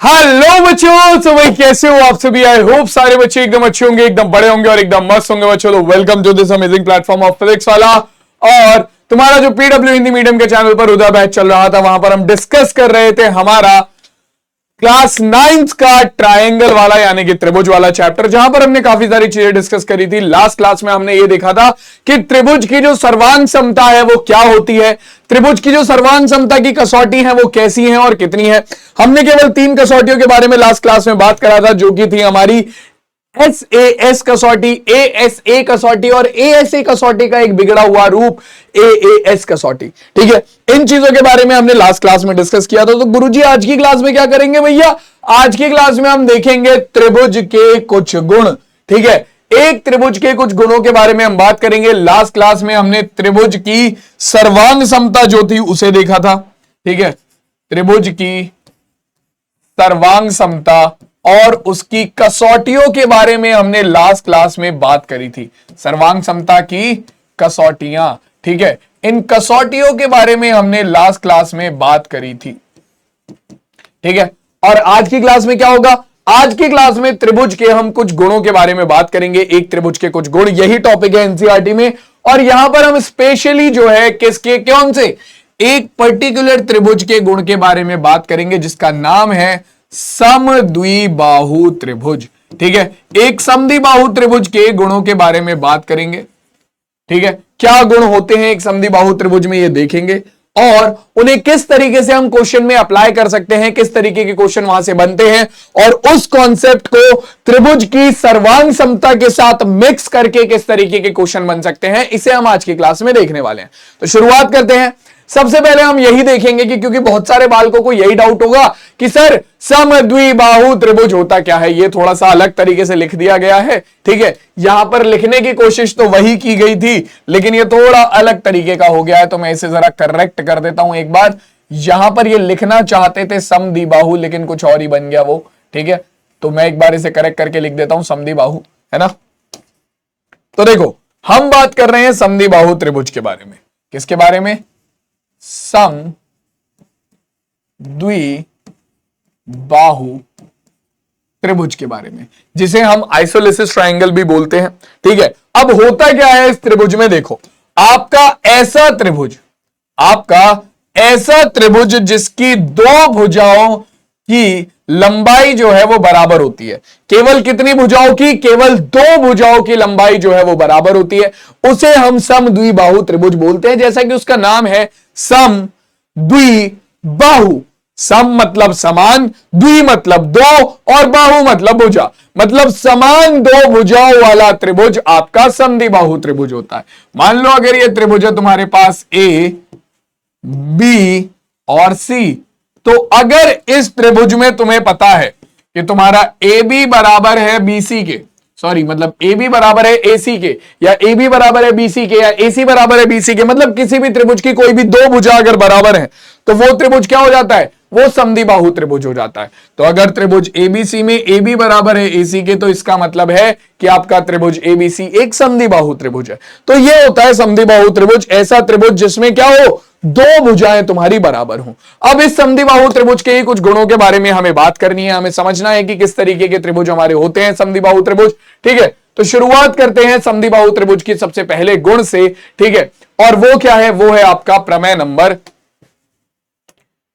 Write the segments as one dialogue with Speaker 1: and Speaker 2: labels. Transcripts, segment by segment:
Speaker 1: Hello बच्चों, तो भाई कैसे हो आप सभी। आई होप सारे बच्चे एकदम अच्छे होंगे, एकदम बड़े होंगे और एकदम मस्त होंगे बच्चों। तो welcome to this amazing platform of Physics Wallah. और तुम्हारा जो पीडब्ल्यू हिंदी मीडियम के चैनल पर उदा बैच चल रहा था, वहां पर हम डिस्कस कर रहे थे हमारा क्लास 9th का ट्रायंगल वाला यानी कि त्रिभुज वाला चैप्टर, जहां पर हमने काफी सारी चीजें डिस्कस करी थी। लास्ट क्लास में हमने ये देखा था कि त्रिभुज की जो सर्वांग समता है वो क्या होती है, त्रिभुज की जो सर्वांग समता की कसौटी है वो कैसी है और कितनी है। हमने केवल 3 कसौटियों के बारे में लास्ट क्लास में बात करा था, जो कि थी हमारी SAS कसौटी, ASA कसौटी और ASA कसौटी का एक बिगड़ा हुआ रूप AAS कसौटी। ठीक है, इन चीजों के बारे में हमने लास्ट क्लास में डिस्कस किया था। तो गुरुजी आज की क्लास में क्या करेंगे भैया, आज की क्लास में हम देखेंगे त्रिभुज के कुछ गुण। ठीक है, एक त्रिभुज के कुछ गुणों के बारे में हम बात करेंगे। लास्ट क्लास में हमने त्रिभुज की सर्वांग समता जो थी उसे देखा था। ठीक है, त्रिभुज की सर्वांग समता और उसकी कसौटियों के बारे में हमने लास्ट क्लास में बात करी थी। सर्वांग समता की कसौटियां, ठीक है, इन कसौटियों के बारे में हमने लास्ट क्लास में बात करी थी। ठीक है, और आज की क्लास में क्या होगा, आज की क्लास में त्रिभुज के हम कुछ गुणों के बारे में बात करेंगे। एक त्रिभुज के कुछ गुण, यही टॉपिक है एनसीईआरटी में। और यहां पर हम स्पेशली जो है किसके, कौन से, एक पर्टिकुलर त्रिभुज के गुण के बारे में बात करेंगे जिसका नाम है समद्विबाहु त्रिभुज। ठीक है, एक समद्विबाहु त्रिभुज के गुणों के बारे में बात करेंगे। ठीक है, क्या गुण होते हैं एक समद्विबाहु त्रिभुज में ये देखेंगे, और उन्हें किस तरीके से हम क्वेश्चन में अप्लाई कर सकते हैं, किस तरीके के क्वेश्चन वहां से बनते हैं, और उस कॉन्सेप्ट को त्रिभुज की सर्वांग समता के साथ मिक्स करके किस तरीके के क्वेश्चन बन सकते हैं, इसे हम आज की क्लास में देखने वाले हैं। तो शुरुआत करते हैं। सबसे पहले हम यही देखेंगे कि क्योंकि बहुत सारे बालकों को यही डाउट होगा कि सर समद्विबाहु त्रिभुज होता क्या है। ये थोड़ा सा अलग तरीके से लिख दिया गया है। ठीक है, यहां पर लिखने की कोशिश तो वही की गई थी, लेकिन ये थोड़ा अलग तरीके का हो गया है, तो मैं इसे जरा करेक्ट कर देता हूं एक बार। यहां पर ये लिखना चाहते थे समद्विबाहु, लेकिन कुछ और ही बन गया वो। ठीक है, तो मैं एक बार इसे करेक्ट करके लिख देता हूं समद्विबाहु, है ना। तो देखो, हम बात कर रहे हैं समद्विबाहु त्रिभुज के बारे में। किसके बारे में, समद्विबाहु त्रिभुज के बारे में, जिसे हम आइसोलेसिस ट्रायंगल भी बोलते हैं। ठीक है, अब होता क्या है इस त्रिभुज में, देखो आपका ऐसा त्रिभुज जिसकी दो भुजाओं की लंबाई जो है वो बराबर होती है। केवल कितनी भुजाओं की, केवल 2 भुजाओं की लंबाई जो है वो बराबर होती है, उसे हम समद्विबाहु त्रिभुज बोलते हैं। जैसा कि उसका नाम है समद्विबाहु। सम मतलब समान, द्वि मतलब 2 और बाहु मतलब भुजा, मतलब समान 2 भुजाओं वाला त्रिभुज आपका समद्विबाहु त्रिभुज होता है। मान लो अगर ये त्रिभुज है तुम्हारे पास A, B और C, तो अगर इस त्रिभुज में तुम्हें पता है कि तुम्हारा AB बराबर है BC के, सॉरी मतलब AB बराबर है AC के, या AB बराबर है BC के, या AC बराबर है BC के, मतलब किसी भी त्रिभुज की कोई भी 2 भुजा अगर बराबर है तो वो त्रिभुज क्या हो जाता है, वो समद्विबाहु त्रिभुज हो जाता है। तो अगर त्रिभुज ABC में AB बराबर है AC के, तो इसका मतलब है कि आपका त्रिभुज ABC एक समद्विबाहु त्रिभुज है। तो ये होता है समद्विबाहु त्रिभुज, ऐसा त्रिभुज जिसमें क्या हो, 2 भुजाएं तुम्हारी बराबर हो। अब इस समद्विबाहु त्रिभुज के ही कुछ गुणों के बारे में हमें बात करनी है, हमें समझना है कि किस तरीके के त्रिभुज हमारे होते हैं समद्विबाहु त्रिभुज। ठीक है, तो शुरुआत करते हैं समद्विबाहु त्रिभुज की सबसे पहले गुण से। ठीक है, और वो क्या है, वो है आपका प्रमेय नंबर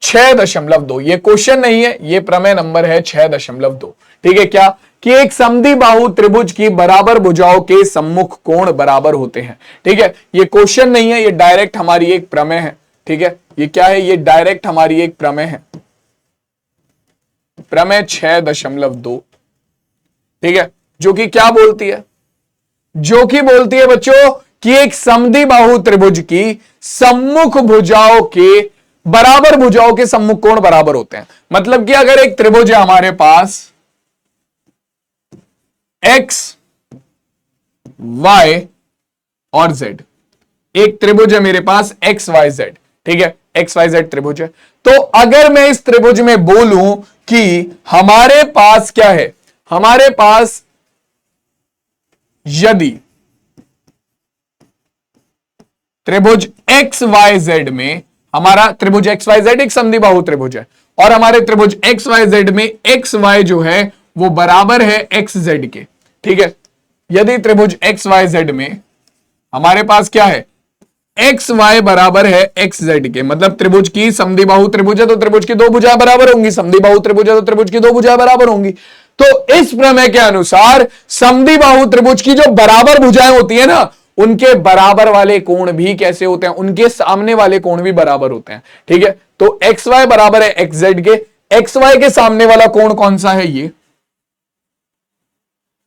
Speaker 1: 6.2। ये क्वेश्चन नहीं है, ये प्रमेय नंबर है 6.2। ठीक है, क्या कि एक समद्विबाहु त्रिभुज की बराबर भुजाओं के सम्मुख कोण बराबर होते हैं। ठीक है, ये क्वेश्चन नहीं है, ये डायरेक्ट हमारी एक प्रमेय है। ठीक है, ये क्या है, ये डायरेक्ट हमारी एक प्रमेय है, प्रमेय 6.2। ठीक है, जो कि क्या बोलती है, जो कि बोलती है बच्चों कि एक समद्विबाहु त्रिभुज की सम्मुख भुजाओं के बराबर भुजाओं के सम्मुख कोण बराबर होते हैं। मतलब कि अगर एक त्रिभुज है हमारे पास X, Y और Z, एक त्रिभुज है मेरे पास XYZ। ठीक है, XYZ त्रिभुज है। तो अगर मैं इस त्रिभुज में बोलूं कि हमारे पास क्या है, हमारे पास यदि त्रिभुज XYZ में हमारा त्रिभुज एक्स वाई जेड एक समद्विबाहु त्रिभुज है और हमारे त्रिभुज एक्स वाई जेड में एक्स वाई जो है वो बराबर है एक्स जेड के। ठीक है, यदि त्रिभुज एक्स वाई जेड में हमारे पास क्या है, एक्स वाई बराबर है एक्स जेड के, मतलब त्रिभुज की समद्विबाहु त्रिभुज है तो त्रिभुज की दो भुजाएं बराबर होंगी, समद्विबाहु त्रिभुज है तो त्रिभुज की दो भुजाएं बराबर होंगी। तो इस प्रमेय के अनुसार समद्विबाहु त्रिभुज की जो बराबर भुजाएं होती है ना, उनके बराबर वाले कोण भी कैसे होते हैं, उनके सामने वाले कोण भी बराबर होते हैं। ठीक है, तो एक्स वाई बराबर है एक्स जेड के, एक्स वाई के सामने वाला कोण कौन सा है ये,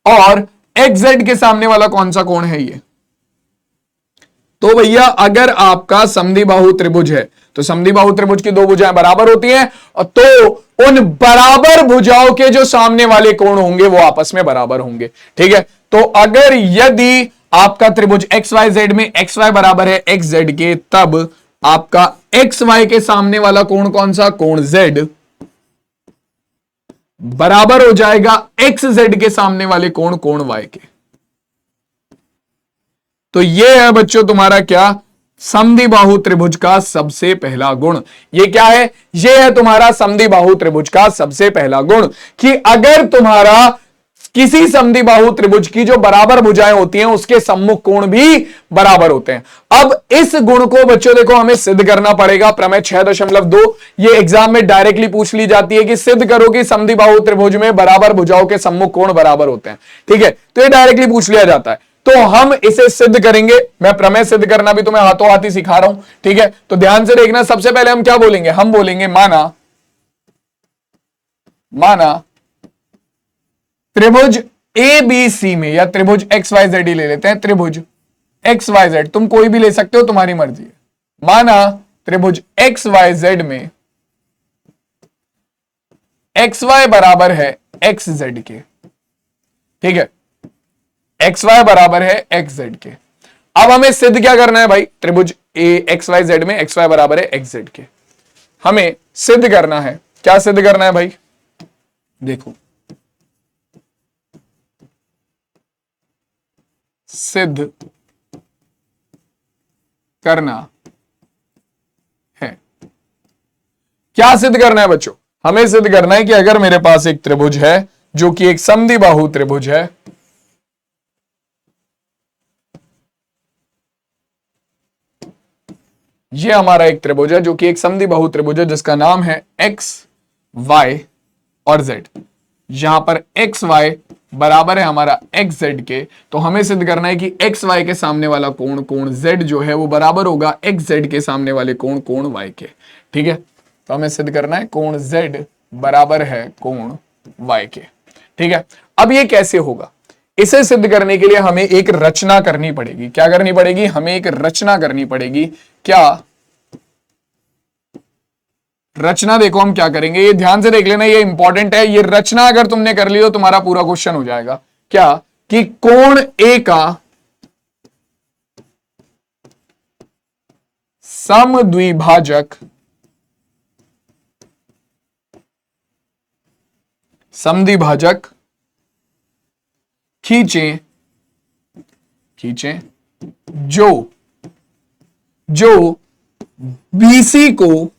Speaker 1: और एक्स जेड के सामने वाला कौन सा कोण है ये। तो भैया अगर आपका समद्विबाहु त्रिभुज है तो समद्विबाहु त्रिभुज की दो भुजाएं बराबर होती हैं, तो उन बराबर भुजाओं के जो सामने वाले कोण होंगे वो आपस में बराबर होंगे। ठीक है, तो अगर यदि आपका त्रिभुज एक्स वाई जेड में एक्स वाई बराबर है एक्स जेड के, तब आपका एक्स वाई के सामने वाला कोण कौन सा, कोण जेड बराबर हो जाएगा एक्स जेड के सामने वाले कोण, कोण वाई के। तो यह है बच्चों तुम्हारा क्या, समद्विबाहु त्रिभुज का सबसे पहला गुण। ये क्या है, ये है तुम्हारा समद्विबाहु त्रिभुज का सबसे पहला गुण कि अगर तुम्हारा किसी समद्विबाहु त्रिभुज की जो बराबर भुजाएं होती हैं उसके सम्मुख कोण भी बराबर होते हैं। अब इस गुण को बच्चों देखो हमें सिद्ध करना पड़ेगा। प्रमेय 6.2 ये एग्जाम में डायरेक्टली पूछ ली जाती है कि सिद्ध करो कि समद्विबाहु त्रिभुज में बराबर भुजाओं के सम्मुख कोण बराबर होते हैं। ठीक है, तो ये डायरेक्टली पूछ लिया जाता है, तो हम इसे सिद्ध करेंगे। मैं प्रमेय सिद्ध करना भी तुम्हें हाथों हाथ ही सिखा रहा हूं। ठीक है, तो ध्यान से देखना। सबसे पहले हम क्या बोलेंगे, हम बोलेंगे माना त्रिभुज ए बी सी में, या त्रिभुज एक्स वाई जेड ही ले लेते हैं, त्रिभुज एक्स वाई जेड, तुम कोई भी ले सकते हो, तुम्हारी मर्जी है। माना त्रिभुज एक्स वाई जेड में एक्स वाई बराबर है एक्स जेड के। ठीक है, एक्स वाई बराबर है एक्स जेड के। अब हमें सिद्ध क्या करना है भाई, त्रिभुज ए एक्स वाई जेड में एक्स वाई बराबर है एक्स जेड के, हमें सिद्ध करना है। क्या सिद्ध करना है भाई, देखो सिद्ध करना है। क्या सिद्ध करना है बच्चों, हमें सिद्ध करना है कि अगर मेरे पास एक त्रिभुज है जो कि एक समद्विबाहु त्रिभुज है, ये हमारा एक त्रिभुज है जो कि एक समद्विबाहु त्रिभुज है जिसका नाम है एक्स वाई और जेड। यहां पर एक्स वाई बराबर है हमारा एक्स जेड के, तो हमें सिद्ध करना है कि एक्स वाई के सामने वाला कोण, कोण जेड जो है वो बराबर होगा एक्स जेड के सामने वाले कोण, कोण वाई के। ठीक है, तो हमें सिद्ध करना है कोण जेड बराबर है कोण वाई के। ठीक है, अब ये कैसे होगा, इसे सिद्ध करने के लिए हमें एक रचना करनी पड़ेगी। क्या करनी पड़ेगी, हमें एक रचना करनी पड़ेगी। क्या रचना, देखो हम क्या करेंगे, ये ध्यान से देख लेना, ये इंपॉर्टेंट है। ये रचना अगर तुमने कर ली तो तुम्हारा पूरा क्वेश्चन हो जाएगा। क्या कि कोण ए का समद्विभाजक खींचे जो बीसी को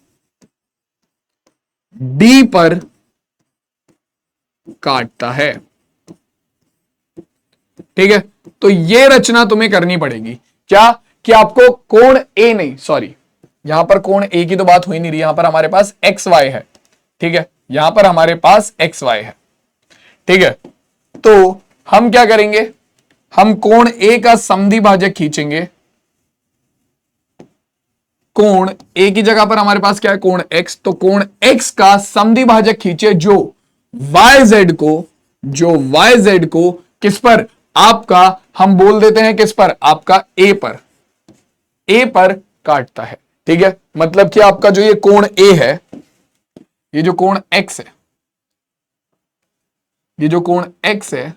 Speaker 1: डी पर काटता है। ठीक है, तो ये रचना तुम्हें करनी पड़ेगी। क्या कि आपको कोण ए नहीं, सॉरी यहां पर कोण ए की तो बात हो ही नहीं रही, यहां पर हमारे पास एक्स वाई है। ठीक है, यहां पर हमारे पास एक्स वाई है। ठीक है, तो हम क्या करेंगे, हम कोण ए का समद्विभाजक खींचेंगे। कोण ए की जगह पर हमारे पास क्या है, कोण एक्स, तो कोण एक्स का समद्विभाजक खींचे जो वाई जेड को किस पर, आपका हम बोल देते हैं किस पर, आपका ए पर काटता है। ठीक है, मतलब कि आपका जो ये कोण ए है, ये जो कोण एक्स है, ये जो कोण एक्स है,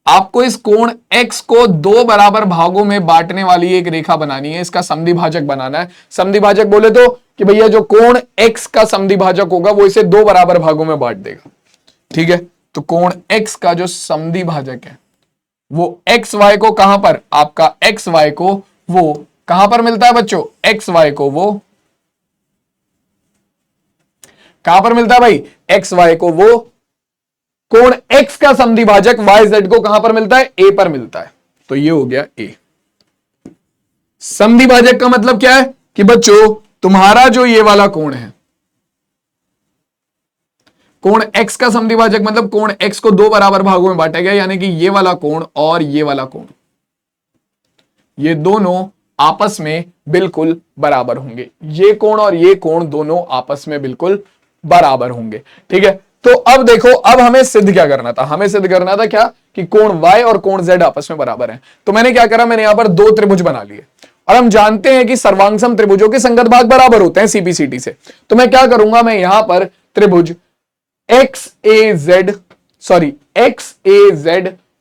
Speaker 1: आपको इस कोण x को दो बराबर भागों में बांटने वाली एक रेखा बनानी है, इसका समद्विभाजक बनाना है। समद्विभाजक बोले तो कि भैया जो कोण x का समद्विभाजक होगा वो इसे दो बराबर भागों में बांट देगा। ठीक है, तो कोण x का जो समद्विभाजक है वो एक्स वाई को कहां पर, आपका एक्स वाई को वो कहां पर मिलता है बच्चों, एक्स वाई को वो कहां पर मिलता है भाई? एक्स वाई को, वो कोण एक्स का समद्विभाजक वाई जेड को कहां पर मिलता है? ए पर मिलता है। तो ये हो गया ए। समद्विभाजक का मतलब क्या है कि बच्चों तुम्हारा जो ये वाला कोण है, कोण x का समद्विभाजक मतलब कोण x को दो बराबर भागों में बांटा गया, यानी कि ये वाला कोण और ये वाला कोण, ये दोनों आपस में बिल्कुल बराबर होंगे। ये कोण और ये कोण दोनों आपस में बिल्कुल बराबर होंगे। ठीक है, तो अब देखो, अब हमें सिद्ध क्या करना था? हमें सिद्ध करना था क्या कि कोण y और कोण z आपस में बराबर हैं। तो मैंने क्या करा, मैंने यहां पर दो त्रिभुज बना लिए और हम जानते हैं कि सर्वांगसम त्रिभुजों के संगत भाग बराबर होते हैं सीपीसीटी से। तो मैं क्या करूंगा, मैं यहां पर त्रिभुज XAZ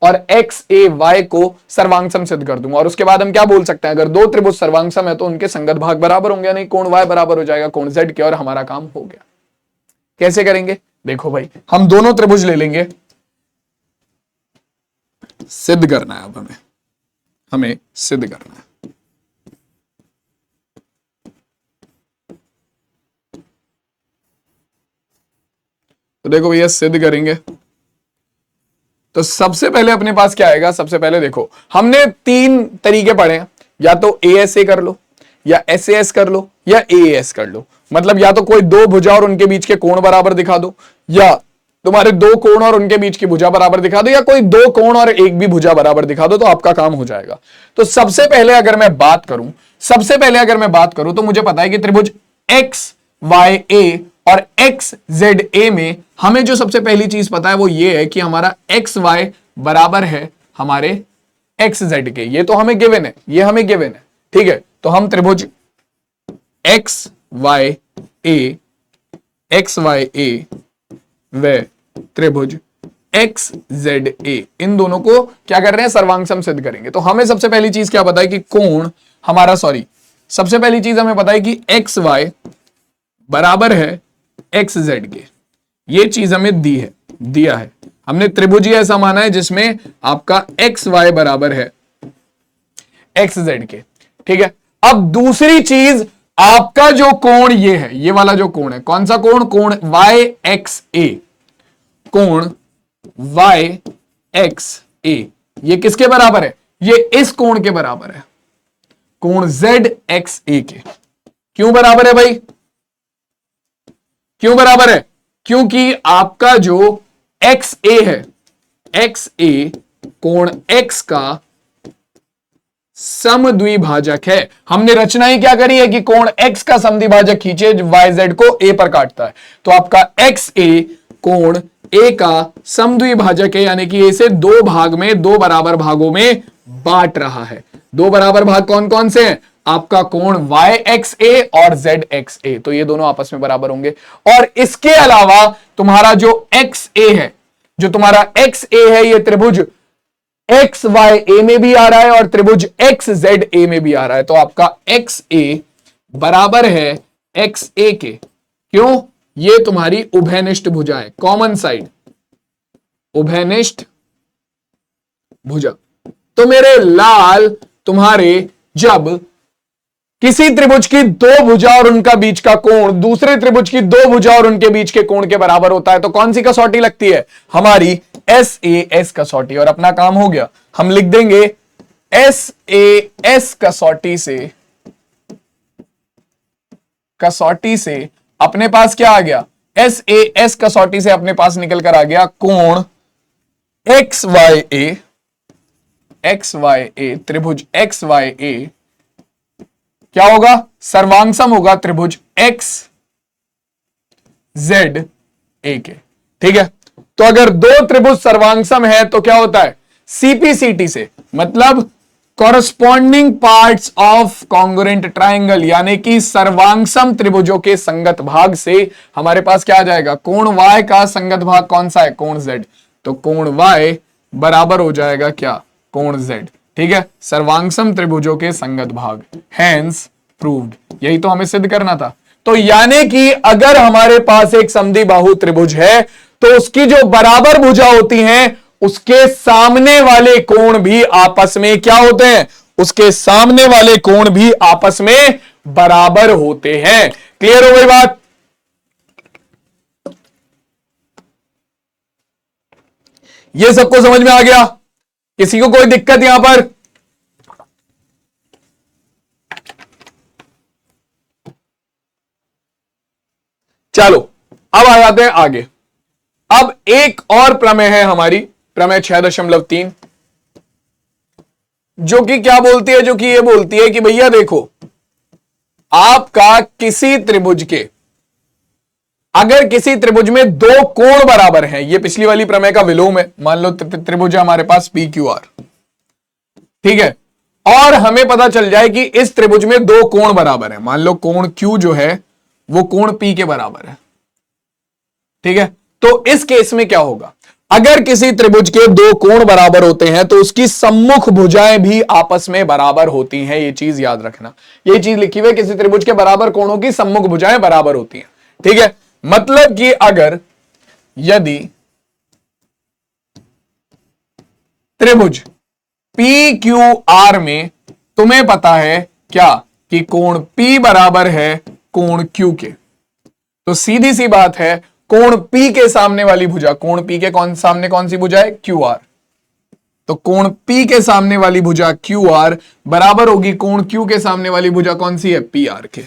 Speaker 1: और XAY को सर्वांगसम सिद्ध कर दूंगा। और उसके बाद हम क्या बोल सकते हैं, अगर दो त्रिभुज सर्वांगसम है तो उनके संगत भाग बराबर होंगे, यानी कोण y बराबर हो जाएगा कोण z के, और हमारा काम हो गया। कैसे करेंगे? देखो भाई, हम दोनों त्रिभुज ले लेंगे, सिद्ध करना है। अब हमें सिद्ध करना है। तो देखो भैया, सिद्ध करेंगे तो सबसे पहले अपने पास क्या आएगा? सबसे पहले देखो, हमने तीन तरीके पढ़े हैं, या तो ASA कर लो, या SAS कर लो, या AAS कर लो। मतलब या तो कोई दो भुजा और उनके बीच के कोण बराबर दिखा दो, या तुम्हारे दो कोण और उनके बीच की भुजा बराबर दिखा दो, या कोई दो कोण और एक भी भुजा बराबर दिखा दो, तो आपका काम हो जाएगा। तो सबसे पहले अगर मैं बात करूं तो मुझे पता है कि त्रिभुज XYA और XZA में हमें जो सबसे पहली चीज पता है वो ये है कि हमारा XY बराबर है हमारे XZ के। ये तो हमें गिवन है, ये हमें गिवन है। ठीक है, तो हम त्रिभुज XYA व त्रिभुज XZA, इन दोनों को क्या कर रहे हैं? सर्वांगसम सिद्ध करेंगे। तो हमें सबसे पहली चीज क्या पता है कि कोण हमारा, सबसे पहली चीज हमें पता है कि XY बराबर है XZ के। ये चीज हमें दिया है। हमने त्रिभुज ही ऐसा माना है जिसमें आपका XY बराबर है XZ के। ठीक है, अब दूसरी चीज, आपका जो कोण ये है, ये वाला जो कोण है, कौन सा कोण? कोण YXA, कोण YXA ये किसके बराबर है? ये इस कोण के बराबर है, कोण ZXA के। क्यों बराबर है भाई? क्यों बराबर है? क्योंकि आपका जो XA है, XA कोण X का समद्विभाजक है। हमने रचना ही क्या करी है कि कोण X का समद्विभाजक खींचे YZ को A पर काटता है। तो आपका XA कोण A का समद्विभाजक है, यानी कि इसे दो भाग में, दो बराबर भागों में बांट रहा है। दो बराबर भाग कौन कौन से हैं? आपका कोण YXA और ZXA, तो ये दोनों आपस में बराबर होंगे। और इसके अलावा तुम्हारा जो XA है, जो तुम्हारा XA है, ये त्रिभुज XYA में भी आ रहा है और त्रिभुज XZA में भी आ रहा है। तो आपका XA बराबर है XA के। क्यों? ये तुम्हारी उभयनिष्ठ भुजा है, कॉमन साइड, उभयनिष्ठ भुजा। तो मेरे लाल, तुम्हारे जब किसी त्रिभुज की दो भुजा और उनका बीच का कोण दूसरे त्रिभुज की दो भुजा और उनके बीच के कोण के बराबर होता है, तो कौन सी कसौटी लगती है? हमारी SAS कसौटी। और अपना काम हो गया। हम लिख देंगे SAS कसौटी से अपने पास क्या आ गया? SAS कसौटी से अपने पास निकल कर आ गया कोण XYA, त्रिभुज XYA क्या होगा? सर्वांगसम होगा त्रिभुज XZA के। ठीक है, तो अगर दो त्रिभुज सर्वांगसम है तो क्या होता है? CPCT से, मतलब corresponding parts of congruent triangle, यानी कि सर्वांगसम त्रिभुजों के संगत भाग से हमारे पास क्या आ जाएगा? कोण Y का संगत भाग कौन सा है? कोण Z। तो कोण Y बराबर हो जाएगा क्या? कोण Z। ठीक है, सर्वांगसम त्रिभुजों के संगत भाग, हैंस प्रूव्ड। यही तो हमें सिद्ध करना था। तो यानी कि अगर हमारे पास एक समद्विबाहु त्रिभुज है तो उसकी जो बराबर भुजा होती हैं उसके सामने वाले कोण भी आपस में क्या होते हैं? उसके सामने वाले कोण भी आपस में बराबर होते हैं। क्लियर हो गई बात? ये सबको समझ में आ गया? किसी को कोई दिक्कत यहां पर? चलो अब आ जाते हैं आगे। अब एक और प्रमेय है हमारी, प्रमेय 6.3, जो कि क्या बोलती है? जो कि ये बोलती है कि भैया देखो, आपका किसी त्रिभुज के, अगर किसी त्रिभुज में दो कोण बराबर हैं, ये पिछली वाली प्रमेय का विलोम है। मान लो त्रिभुज है हमारे पास PQR, ठीक है, और हमें पता चल जाए कि इस त्रिभुज में दो कोण बराबर है। मान लो कोण Q जो है वो कोण P के बराबर है, ठीक है। तो इस केस में क्या होगा? अगर किसी त्रिभुज के दो कोण बराबर होते हैं तो उसकी सम्मुख भुजाएं भी आपस में बराबर होती हैं। ये चीज याद रखना, ये चीज लिखी हुई है, किसी त्रिभुज के बराबर कोणों की सम्मुख भुजाएं बराबर होती हैं, ठीक है। मतलब कि अगर यदि त्रिभुज PQR में तुम्हें पता है क्या कि कोण P बराबर है कोण Q के, तो सीधी सी बात है कोण P के सामने वाली भुजा, कोण P के सामने कौन सी भुजा है? QR। तो कोण P के सामने वाली भुजा QR बराबर होगी कोण Q के सामने वाली भुजा कौन सी है? PR के,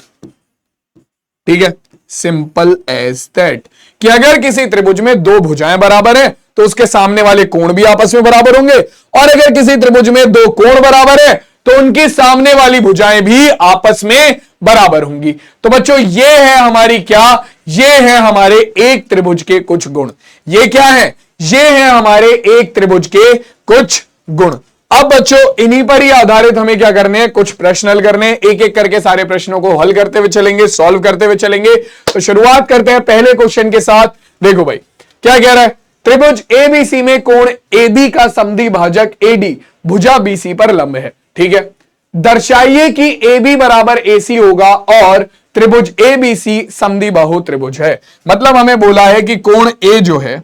Speaker 1: ठीक है। सिंपल एज दैट कि अगर किसी त्रिभुज में दो भुजाएं बराबर है तो उसके सामने वाले कोण भी आपस में बराबर होंगे, और अगर किसी त्रिभुज में दो कोण बराबर है तो उनकी सामने वाली भुजाएं भी आपस में बराबर होंगी। तो बच्चों ये है हमारी क्या? ये है हमारे एक त्रिभुज के कुछ गुण। ये क्या है? ये है हमारे एक त्रिभुज के कुछ गुण। अब बच्चों इन्हीं पर ही आधारित हमें क्या करने हैं? कुछ प्रश्न हल करने हैं। एक एक करके सारे प्रश्नों को हल करते हुए चलेंगे, सॉल्व करते हुए चलेंगे। तो शुरुआत करते हैं पहले क्वेश्चन के साथ। देखो भाई क्या कह रहा है? त्रिभुज ABC में कोण AB का समद्वि भाजक AD भुजा BC पर लंब है, ठीक है। दर्शाइए कि AB बराबर AC होगा और त्रिभुज ABC समद्वि बाहु त्रिभुज है। मतलब हमें बोला है कि कोण A जो है,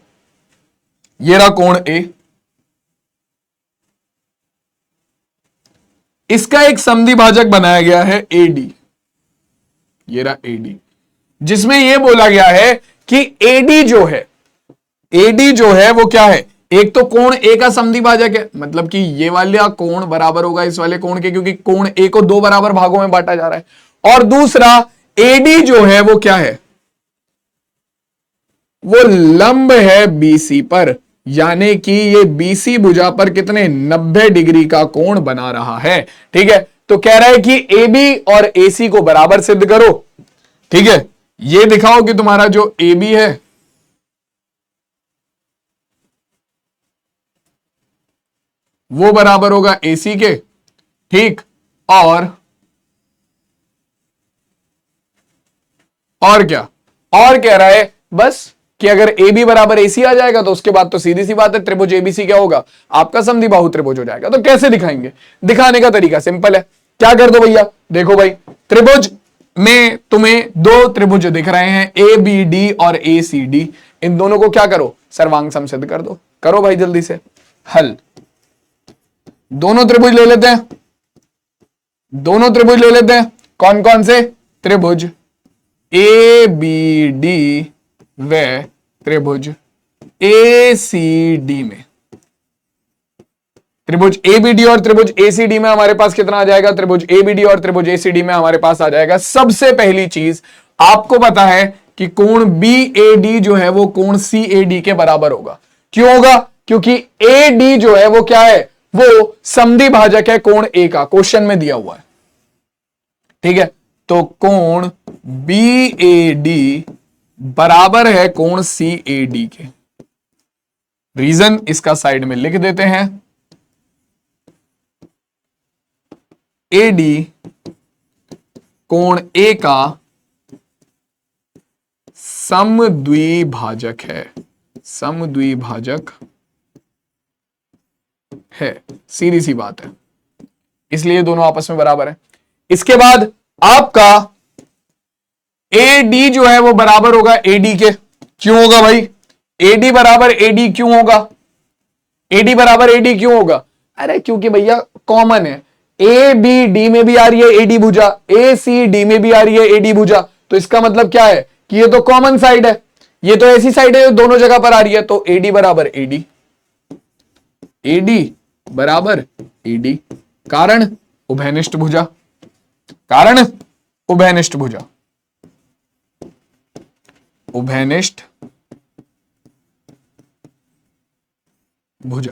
Speaker 1: ये रहा कोण A, इसका एक समद्वि भाजक बनाया गया है AD, ये रहा AD, जिसमें यह बोला गया है कि AD जो है वो क्या है? एक तो कोण A का समद्वि भाजक है, मतलब कि ये वाला कोण बराबर होगा इस वाले कोण के, क्योंकि कोण A को दो बराबर भागों में बांटा जा रहा है। और दूसरा AD जो है वो क्या है? वो लंब है BC पर, यानी कि ये BC भुजा पर कितने 90 डिग्री का कोण बना रहा है, ठीक है। तो कह रहा है कि AB और AC को बराबर सिद्ध करो, ठीक है। ये दिखाओ कि तुम्हारा जो AB है वो बराबर होगा AC के, ठीक। और क्या? और कह रहा है बस कि अगर AB बराबर AC आ जाएगा तो उसके बाद तो सीधी सी बात है त्रिभुज ABC क्या होगा? आपका समद्वि बाहु त्रिभुज हो जाएगा। तो कैसे दिखाएंगे? दिखाने का तरीका सिंपल है। क्या कर दो भैया? देखो भाई त्रिभुज में तुम्हें दो त्रिभुज दिख रहे हैं ABD और ACD, इन दोनों को क्या करो? सर्वांग सम सिद्ध कर दो। करो भाई जल्दी से हल। दोनों त्रिभुज ले लेते हैं, दोनों त्रिभुज ले लेते हैं। कौन कौन से? त्रिभुज ABD व त्रिभुज ACD में। त्रिभुज ABD और त्रिभुज ACD में हमारे पास कितना आ जाएगा? त्रिभुज ABD और त्रिभुज ACD में हमारे पास आ जाएगा, सबसे पहली चीज आपको पता है कि कोण BAD जो है वो कोण CAD के बराबर होगा। क्यों होगा? क्योंकि AD जो है वो क्या है? वो समद्वि भाजक है कोण A का, क्वेश्चन में दिया हुआ है, ठीक है। तो कोण BAD बराबर है कोण CAD के। रीजन इसका साइड में लिख देते हैं। AD कोण A का समद्विभाजक है, समद्विभाजक है, सीधी सी बात है, इसलिए दोनों आपस में बराबर है। इसके बाद आपका AD जो है वो बराबर होगा AD के। क्यों होगा भाई? AD बराबर AD क्यों होगा? AD बराबर AD क्यों होगा? अरे क्योंकि भैया कॉमन है, ABD में भी आ रही है AD भुजा, ACD में भी आ रही है AD भुजा, तो इसका मतलब क्या है कि ये तो कॉमन साइड है, ये तो ऐसी साइड है दोनों जगह पर आ रही है, तो AD बराबर AD। AD बराबर ED। कारण उभयनिष्ठ भुजा, कारण उभयनिष्ठ भुजा, उभयनिष्ठ भुजा।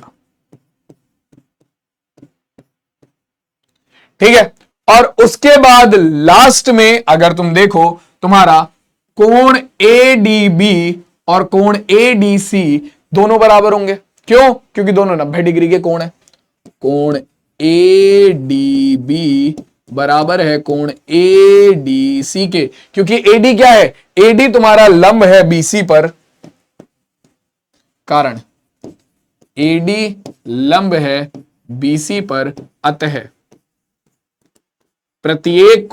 Speaker 1: ठीक है, और उसके बाद लास्ट में अगर तुम देखो तुम्हारा कोण ADB और कोण ADC दोनों बराबर होंगे। क्यों? क्योंकि दोनों 90 डिग्री के कोण है। कोण ADB बराबर है कोण ADC के, क्योंकि AD क्या है? AD तुम्हारा लंब है BC पर, कारण AD लंब है BC पर, अतः प्रत्येक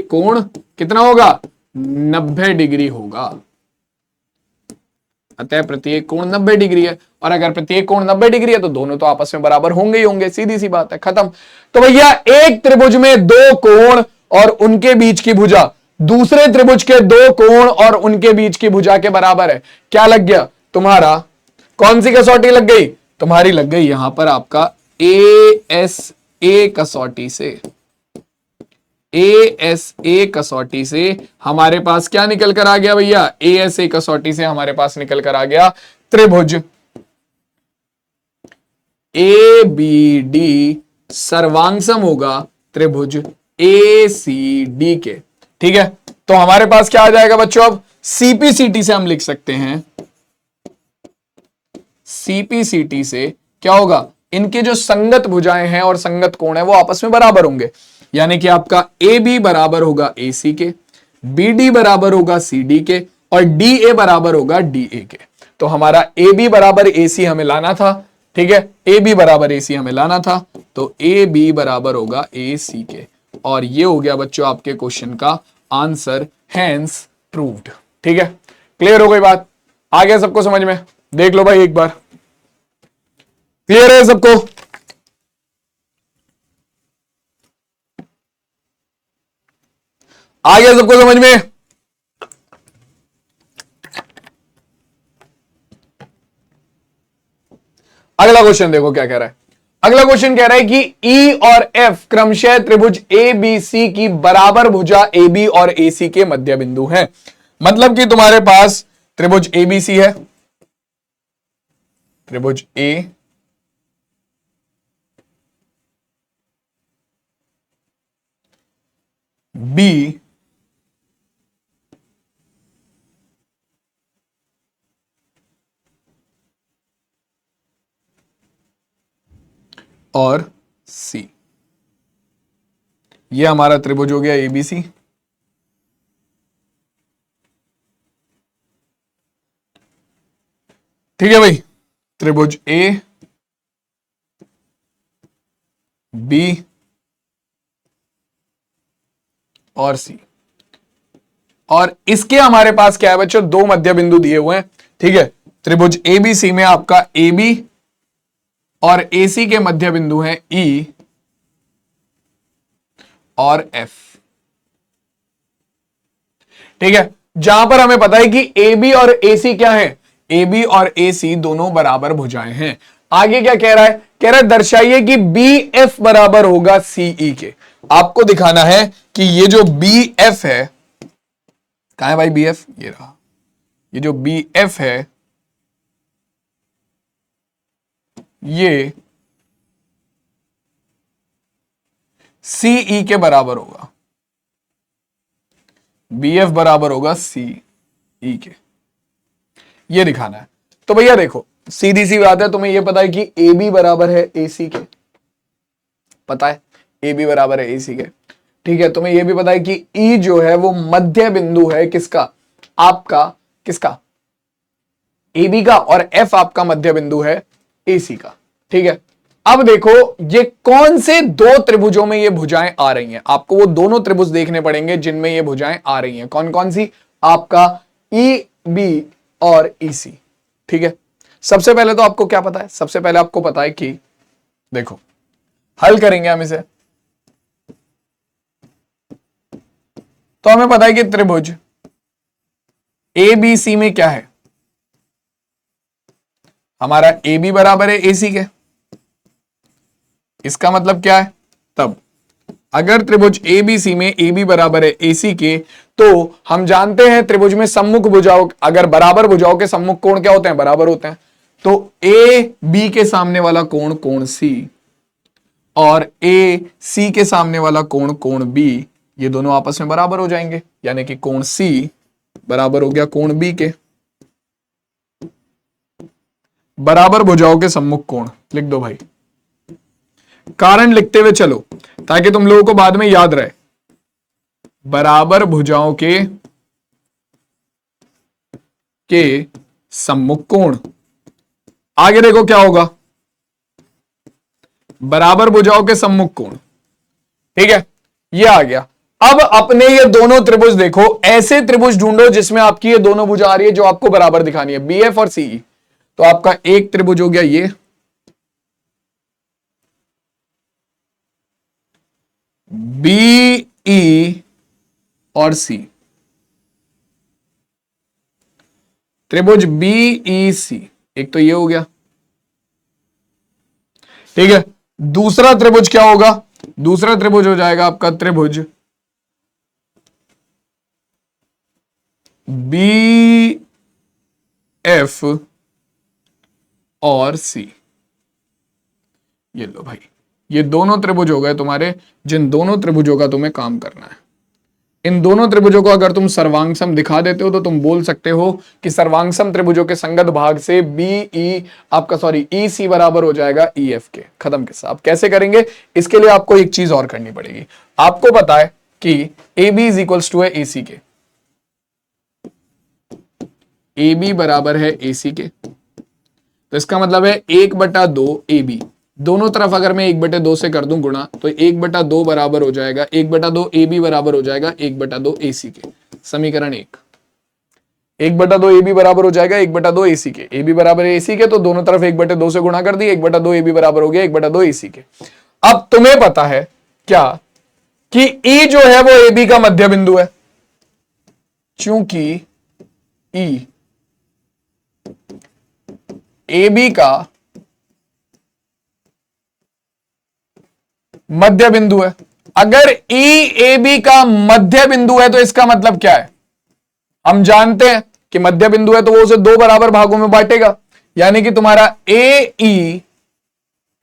Speaker 1: कोण कितना होगा? 90 डिग्री होगा। अतः प्रत्येक कोण 90 डिग्री है, और अगर प्रत्येक कोण 90 डिग्री है तो दोनों तो आपस में बराबर होंगे ही होंगे, सीधी सी बात है, खत्म। तो भैया एक त्रिभुज में दो कोण और उनके बीच की भुजा दूसरे त्रिभुज के दो कोण और उनके बीच की भुजा के बराबर है। क्या लग गया तुम्हारा? कौन सी कसौटी लग गई? तुम्हारी लग गई यहां पर आपका ASA कसौटी से। ASA कसौटी से हमारे पास क्या निकल कर आ गया भैया? ASA कसौटी से हमारे पास निकल कर आ गया त्रिभुज ABD सर्वांगसम होगा त्रिभुज ACD के। ठीक है, तो हमारे पास क्या आ जाएगा बच्चों? अब CPCT से हम लिख सकते हैं, CPCT से क्या होगा? इनके जो संगत भुजाएं हैं और संगत कोण है वो आपस में बराबर होंगे, यानी कि आपका AB बराबर होगा AC के, BD बराबर होगा CD के, और DA बराबर होगा DA के। तो हमारा AB बराबर AC हमें लाना था। ठीक है, AB बराबर AC हमें लाना था, तो AB बराबर होगा AC के, और ये हो गया बच्चों आपके क्वेश्चन का आंसर, हैंस प्रूव्ड। ठीक है, क्लियर हो गई बात? आ गया सबको समझ में? देख लो भाई एक बार, क्लियर है सबको? आ गया सबको समझ में? अगला क्वेश्चन देखो क्या कह रहा है। अगला क्वेश्चन कह रहा है कि E और F क्रमशः त्रिभुज ABC की बराबर भुजा AB और AC के मध्य बिंदु हैं। मतलब कि तुम्हारे पास त्रिभुज ABC है, त्रिभुज A B और C, ये हमारा त्रिभुज हो गया ABC। ठीक है भाई, त्रिभुज A B और C, और इसके हमारे पास क्या है बच्चों? दो मध्य बिंदु दिए हुए हैं। ठीक है, त्रिभुज ABC में आपका AB और AC के मध्य बिंदु हैं E और F। ठीक है, जहां पर हमें पता है कि AB और AC क्या है? AB और AC दोनों बराबर भुजाएं हैं। आगे क्या कह रहा है? कह रहा है दर्शाइए कि BF बराबर होगा CE के। आपको दिखाना है कि ये जो BF है, कहां है भाई BF? ये रहा। ये जो BF है ये CE के बराबर होगा। BF बराबर होगा CE के, ये दिखाना है। तो भैया देखो, सीधी सी बात है, तुम्हें यह पता है कि AB बराबर है AC के, पता है AB बराबर है AC के। ठीक है, तुम्हें यह भी पता है कि E जो है वो मध्य बिंदु है किसका? आपका किसका? AB का, और F आपका मध्य बिंदु है AC का। ठीक है, अब देखो ये कौन से दो त्रिभुजों में ये भुजाएं आ रही हैं। आपको वो दोनों त्रिभुज देखने पड़ेंगे जिनमें ये भुजाएं आ रही हैं। कौन कौन सी? आपका EB और EC। ठीक है, सबसे पहले तो आपको क्या पता है? सबसे पहले आपको पता है कि देखो, हल करेंगे हम इसे, तो हमें पता है कि त्रिभुज ABC में क्या है? हमारा ए बी बराबर है ए सी के। इसका मतलब क्या है, तब अगर त्रिभुज ए बी सी में ए बी बराबर है ए सी के, तो हम जानते हैं त्रिभुज में सम्मुख भुजाओं, अगर बराबर भुजाओं के सम्मुख कोण क्या होते हैं, बराबर होते हैं। तो ए बी के सामने वाला कोण कोण सी और ए सी के सामने वाला कोण कोण बी, ये दोनों आपस में बराबर हो जाएंगे, यानी कि कोण सी बराबर हो गया कोण बी के। बराबर भुजाओं के सम्मुख कोण लिख दो भाई, कारण लिखते हुए चलो ताकि तुम लोगों को बाद में याद रहे। बराबर भुजाओं के सम्मुख कोण, आगे देखो क्या होगा, बराबर भुजाओं के सम्मुख कोण, ठीक है, ये आ गया। अब अपने ये दोनों त्रिभुज देखो, ऐसे त्रिभुज ढूंढो जिसमें आपकी ये दोनों भुजा आ रही है जो आपको बराबर दिखानी है, बी एफ और सी। तो आपका एक त्रिभुज हो गया ये, बी ई और सी, त्रिभुज बी ई सी, एक तो ये हो गया, ठीक है। दूसरा त्रिभुज क्या होगा, दूसरा त्रिभुज हो जाएगा आपका त्रिभुज बी एफ और सी। ये लो भाई, ये दोनों त्रिभुज हो गए तुम्हारे, जिन दोनों त्रिभुजों का तुम्हें काम करना है। इन दोनों त्रिभुजों को अगर तुम सर्वांगसम दिखा देते हो तो तुम बोल सकते हो कि सर्वांगसम त्रिभुजों के संगत भाग से बी ई आपका सॉरी ई सी बराबर हो जाएगा ई एफ के। खत्म किस्सा। आप कैसे करेंगे, इसके लिए आपको एक चीज और करनी पड़ेगी। आपको पता है कि A B is equals to है ए सी के, ए बी बराबर है ए सी के, तो इसका मतलब है 1/2 ए बी, दोनों तरफ अगर मैं 1/2 से कर दूं गुणा, तो 1/2 बराबर हो जाएगा 1/2 ए बी बराबर हो जाएगा 1/2 ए सी के। समीकरण 1, 1/2 ए बी बराबर हो जाएगा 1/2 ए सी के। ए बी बराबर है ए सी के, तो दोनों तरफ 1/2 से गुणा कर दी, 1/2 ए बी बराबर हो गया 1/2 ए सी के। अब तुम्हें पता है क्या कि ई जो है वो ए बी का मध्य बिंदु है, चूंकि ई ए बी का मध्य बिंदु है। अगर ई ए बी का मध्य बिंदु है तो इसका मतलब क्या है, हम जानते हैं कि मध्य बिंदु है तो वो उसे दो बराबर भागों में बांटेगा, यानी कि तुम्हारा ए ई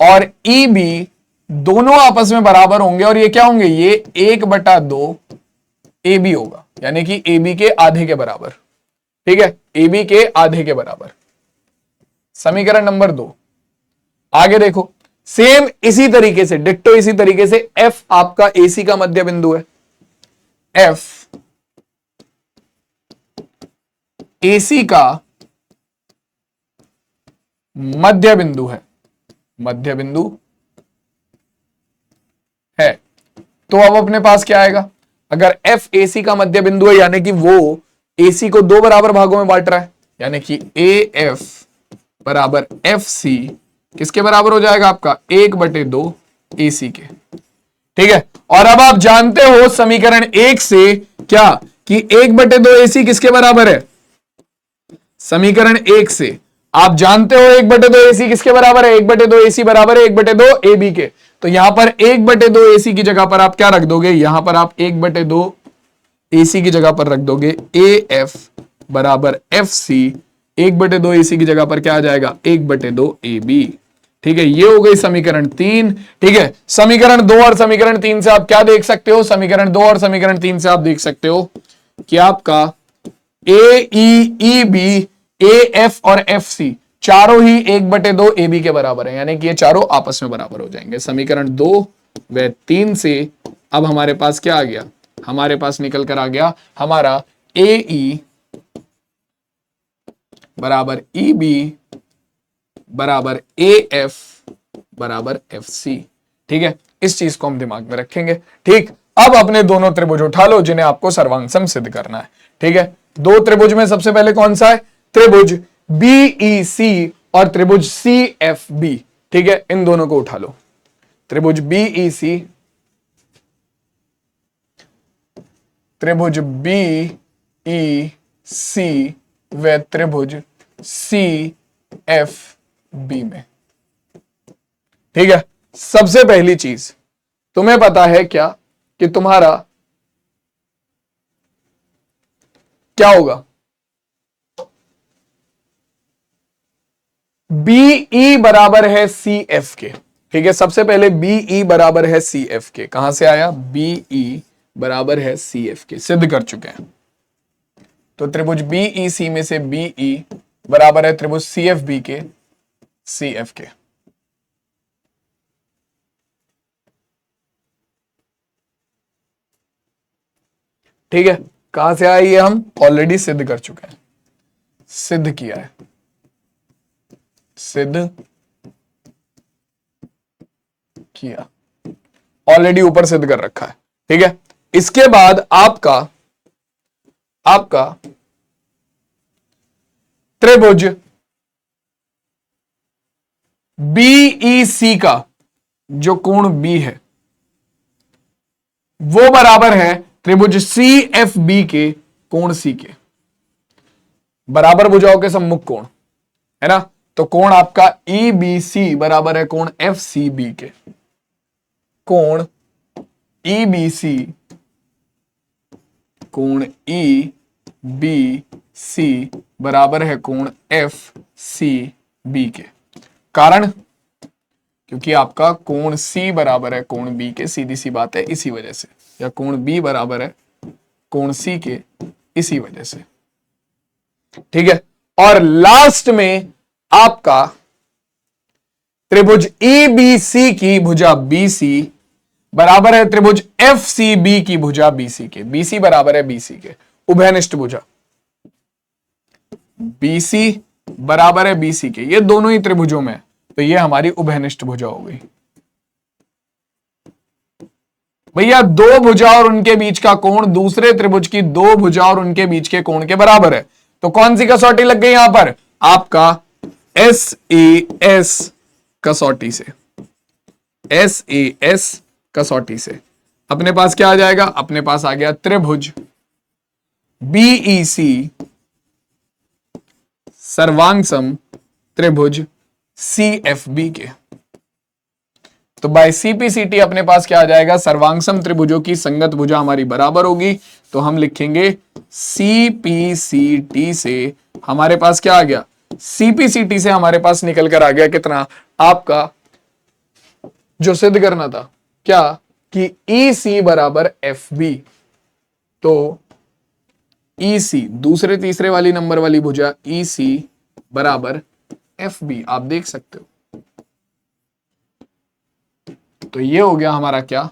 Speaker 1: और ई बी दोनों आपस में बराबर होंगे, और ये क्या होंगे, ये 1/2 ए बी होगा, यानी कि ए बी के आधे के बराबर। ठीक है, ए बी के आधे के बराबर। समीकरण नंबर 2। आगे देखो, सेम इसी तरीके से, डिट्टो इसी तरीके से एफ आपका एसी का मध्य बिंदु है, एफ एसी का मध्य बिंदु है, मध्य बिंदु है। तो अब अपने पास क्या आएगा, अगर एफ एसी का मध्य बिंदु है यानी कि वो एसी को दो बराबर भागों में बांट रहा है, यानी कि ए एफ बराबर एफ सी किसके बराबर हो जाएगा आपका 1/2 AC के। ठीक है, और अब आप जानते हो समीकरण 1 से क्या कि 1/2 AC किसके बराबर है, समीकरण 1 से आप जानते हो 1/2 AC किसके बराबर है, 1/2 AC बराबर है 1/2 AB के। तो यहां पर 1/2 AC की जगह पर आप क्या रख दोगे, यहां पर आप 1/2 AC की जगह पर रख दोगे AF बराबर FC, 1/2 AC की जगह पर क्या आ जाएगा 1/2 AB। ठीक है, ये हो गई समीकरण 3। ठीक है, समीकरण 2 और समीकरण 3 से आप क्या देख सकते हो, समीकरण 2 और समीकरण 3 से आप देख सकते हो कि आपका ए ई ई बी ए एफ और एफ सी चारों ही 1/2 ए बी के बराबर है, यानी कि ये चारों आपस में बराबर हो जाएंगे। समीकरण 2 व 3 से अब हमारे पास क्या आ गया, हमारे पास निकल कर आ गया हमारा ए ई बराबर ई बी बराबर ए एफ बराबर एफ सी। ठीक है, इस चीज को हम दिमाग में रखेंगे। ठीक, अब अपने दोनों त्रिभुज उठा लो जिन्हें आपको सर्वांगसम सिद्ध करना है। ठीक है, दो त्रिभुज में सबसे पहले कौन सा है, त्रिभुज बीई सी और त्रिभुज सी एफ बी। ठीक है, इन दोनों को उठा लो, त्रिभुज बीई सी, त्रिभुज बीई सी व त्रिभुज सी एफ बी में। ठीक है, सबसे पहली चीज तुम्हें पता है क्या कि तुम्हारा क्या होगा, बीई बराबर है सी एफ के। ठीक है, सबसे पहले बीई बराबर है सी एफ के। कहां से आया, बीई बराबर है सी एफ के, सिद्ध कर चुके हैं। तो त्रिभुज बीई सी में से बीई बराबर है त्रिभुज सी एफ बी के, सी एफ के। ठीक है, कहां से आया ये हम ऑलरेडी सिद्ध कर चुके हैं, सिद्ध किया है, सिद्ध किया, ऑलरेडी ऊपर सिद्ध कर रखा है। ठीक है, इसके बाद आपका त्रिभुज बीईसी का जो कोण बी है वो बराबर है त्रिभुज सी एफ बी के कोण सी के। बराबर भुजाओं के सम्मुख कोण है ना, तो कोण आपका ई बी सी बराबर है कोण एफ सी बी के। कोण ई बी सी, कोण ई बी सी बराबर है कोण एफ सी बी के। कारण, क्योंकि आपका कोण सी बराबर है कोण बी के, सीधी सी बात है, इसी वजह से, या कोण बी बराबर है कोण सी के, इसी वजह से। ठीक है, और लास्ट में आपका त्रिभुज ई बी सी की भुजा बी सी बराबर है त्रिभुज एफ सी बी की भुजा बी सी के। बी सी बराबर है बी सी के, उभयनिष्ठ भुजा बी सी बराबर है बी सी के, ये दोनों ही त्रिभुजों में, तो ये हमारी उभयनिष्ठ भुजा हो गई। भैया दो भुजा और उनके बीच का कोण दूसरे त्रिभुज की दो भुजा और उनके बीच के कोण के बराबर है, तो कौन सी कसौटी लग गई यहां पर, आपका एस ए एस कसौटी से, एस ए एस कसौटी से अपने पास क्या आ जाएगा, अपने पास आ गया त्रिभुज बीई सी सर्वांग सम त्रिभुज सी एफ बी के। तो बाय सीपीसीटी अपने पास क्या आ जाएगा, सर्वांगसम त्रिभुजों की संगत भुजा हमारी बराबर होगी, तो हम लिखेंगे सीपीसीटी से हमारे पास क्या आ गया, सीपीसीटी से हमारे पास निकल कर आ गया कितना, आपका जो सिद्ध करना था क्या, कि ई सी बराबर एफ बी। तो ई सी दूसरे तीसरे वाली नंबर वाली भुजा ई सी बराबर एफ बी, आप देख सकते हो। तो ये हो गया हमारा क्या,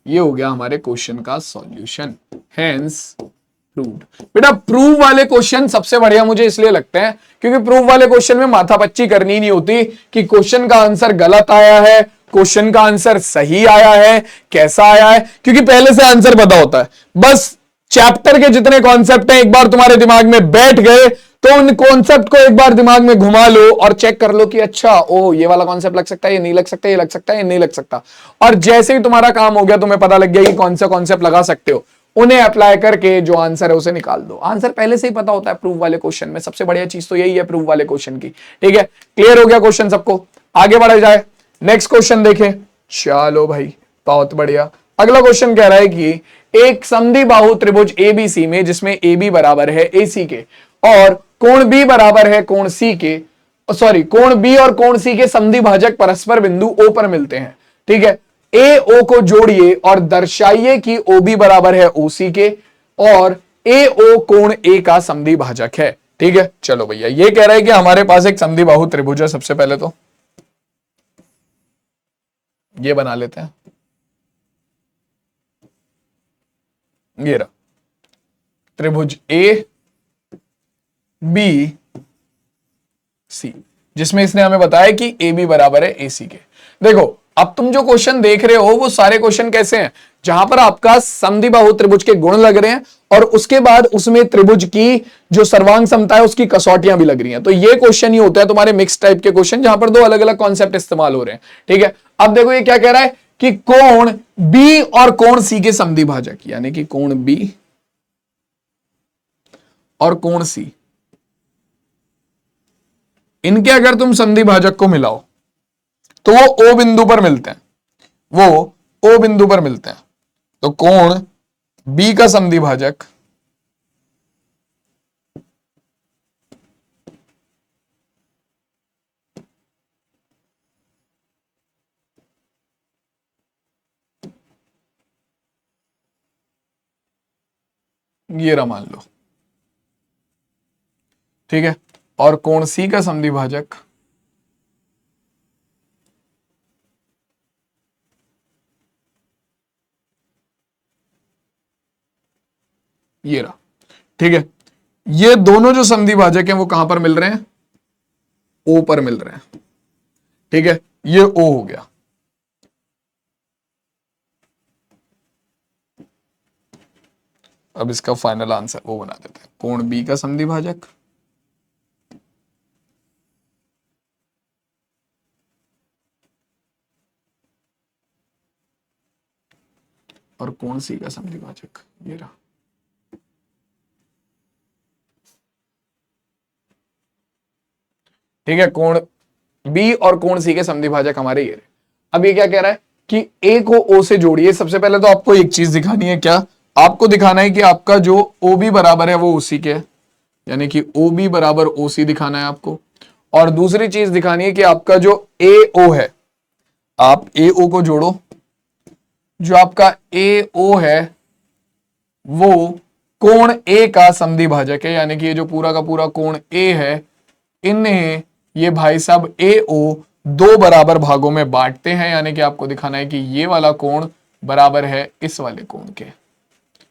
Speaker 1: ये हो गया हमारे क्वेश्चन का सॉल्यूशन, हेंस प्रूव्ड। बेटा प्रूव वाले क्वेश्चन सबसे बढ़िया मुझे इसलिए लगते हैं क्योंकि प्रूव वाले क्वेश्चन में माथापच्ची करनी नहीं होती कि क्वेश्चन का आंसर गलत आया है, क्वेश्चन का आंसर सही आया है, कैसा आया है, क्योंकि पहले से आंसर पता होता है। बस चैप्टर के जितने कॉन्सेप्ट हैं एक बार तुम्हारे दिमाग में बैठ गए तो उन कॉन्सेप्ट को एक बार दिमाग में घुमा लो और चेक कर लो कि अच्छा ओ ये वाला कॉन्सेप्ट लग सकता है, ये नहीं लग सकता, ये लग सकता है, ये नहीं लग सकता। और जैसे ही तुम्हारा काम हो गया, तुम्हें पता लग गया कि कौन सा कॉन्सेप्ट लगा सकते हो, उन्हें अप्लाई करके जो आंसर है उसे निकाल दो। आंसर पहले से ही पता होता है प्रूफ वाले क्वेश्चन में, सबसे बढ़िया चीज तो यही है प्रूफ वाले क्वेश्चन की। ठीक है, क्लियर हो गया क्वेश्चन सबको, आगे बढ़ा जाए, नेक्स्ट क्वेश्चन देखें। चलो भाई बहुत बढ़िया, अगला क्वेश्चन कह रहा है कि एक समद्वि बाहु त्रिभुज एबीसी में जिसमें AB बराबर है AC के और कोण B बराबर है कोण C के, सॉरी कोण B और कोण C के समद्वि भाजक परस्पर बिंदु O पर मिलते हैं। ठीक है, AO को जोड़िए और दर्शाइए कि OB बराबर है OC के और AO कोण A का समद्वि भाजक है। ठीक है, चलो भैया ये कह रहा है कि हमारे पास एक समद्वि बाहु त्रिभुज है। सबसे पहले तो ये बना लेते हैं, ये रहा त्रिभुज ए बी सी, जिसमें इसने हमें बताया कि ए बी बराबर है ए सी के। देखो अब तुम जो क्वेश्चन देख रहे हो वो सारे क्वेश्चन कैसे हैं, जहां पर आपका समद्वि बाहु त्रिभुज के गुण लग रहे हैं और उसके बाद उसमें त्रिभुज की जो सर्वांग समता है उसकी कसौटियां भी लग रही हैं। तो ये क्वेश्चन ही होता है तुम्हारे मिक्स टाइप के क्वेश्चन, जहां पर दो अलग अलग कॉन्सेप्ट इस्तेमाल हो रहे हैं। ठीक है, अब देखो ये क्या कह रहा है कि कोण बी और कोण सी के समद्वि भाजक, यानी कि कोण बी और कोण सी इनके अगर तुम संधि भाजक को मिलाओ तो वो ओ बिंदु पर मिलते हैं, वो ओ बिंदु पर मिलते हैं। तो कोण बी का संधि भाजक ये रहा मान लो, ठीक है, और कोण सी का संधि भाजक ये रहा, ठीक है। ये दोनों जो संधि भाजक हैं वो कहां पर मिल रहे हैं, ओ पर मिल रहे हैं, ठीक है, ये ओ हो गया। अब इसका फाइनल आंसर वो बना देते हैं, कोण बी का संधि भाजक और कोण सी का संधि भाजक ये रहा। ठीक है, कोण बी और कोण सी के संधि भाजक हमारे ये रहे। अब ये क्या कह रहा है कि ए को ओ से जोड़िए। सबसे पहले तो आपको एक चीज दिखानी है, क्या आपको दिखाना है कि आपका जो ओ बी बराबर है वो ओसी के है, यानी कि ओ बी बराबर ओ सी दिखाना है आपको। और दूसरी चीज दिखानी है कि आपका जो ए ओ है, आप ए ओ को जोड़ो, जो आपका ए ओ है वो कोण ए का संधि भाजक है, यानी कि ये जो पूरा का पूरा कोण ए है इन्हें ये भाई साहब ए ओ दो बराबर भागों में बांटते हैं, यानी कि आपको दिखाना है कि ये वाला कोण बराबर है इस वाले कोण के।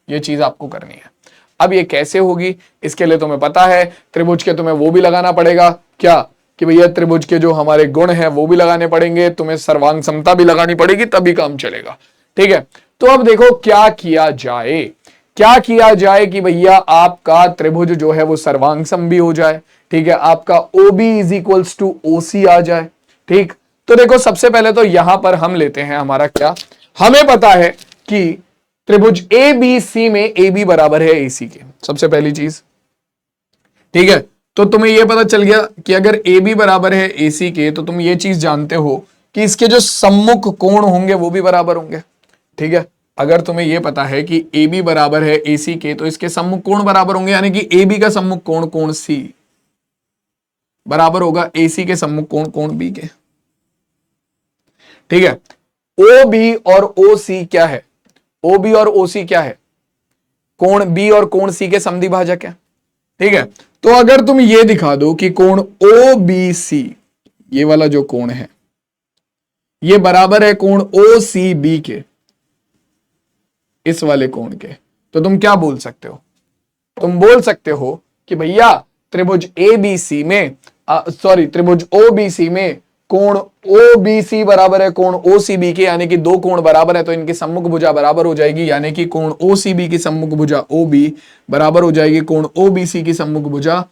Speaker 1: ये चीज आपको करनी है। अब ये कैसे होगी, इसके लिए तुम्हें पता है त्रिभुज के तुम्हें वो भी लगाना पड़ेगा, क्या कि भैया त्रिभुज के जो हमारे गुण हैं वो भी लगाने पड़ेंगे, तुम्हें सर्वांग समता भी लगानी पड़ेगी, तभी काम चलेगा। ठीक है, तो अब देखो क्या किया जाए, क्या किया जाए कि भैया आपका त्रिभुज जो है वो सर्वांग सम भी हो जाए। ठीक है, आपका OB is equals to OC आ जाए। ठीक, तो देखो सबसे पहले तो यहां पर हम लेते हैं हमारा क्या, हमें पता है कि त्रिभुज ABC में AB बराबर है AC के, सबसे पहली चीज। ठीक है, तो तुम्हें यह पता चल गया कि अगर AB बराबर है AC के, तो तुम ये चीज जानते हो कि इसके जो सम्मुख कोण होंगे वो भी बराबर होंगे। ठीक है, अगर तुम्हें यह पता है कि AB बराबर है AC के, तो इसके सम्मुख कोण बराबर होंगे, यानी कि AB का सम्मुख कोण कोण C बराबर होगा AC के सम्मुख कोण कोण B के। ठीक है, OB और OC क्या है, OB और OC क्या है, कोण B और कोण C के समद्वि भाजक है। ठीक है, तो अगर तुम ये दिखा दो कि कोण OBC ये वाला जो कोण है ये बराबर है कोण OCB के, इस वाले कोण के, तो तुम क्या बोल सकते हो, तुम बोल सकते हो कि भैया त्रिभुज ABC में त्रिभुज OBC में कोण OBC बराबर है कोण OCB के, यानी कि दो कोण बराबर है तो इनकी सम्मुख भुजा बराबर हो जाएगी, यानी कि कोण OCB की सम्मुख भुजा OB बराबर हो जाएगी कोण OBC की सम्मुख भुजा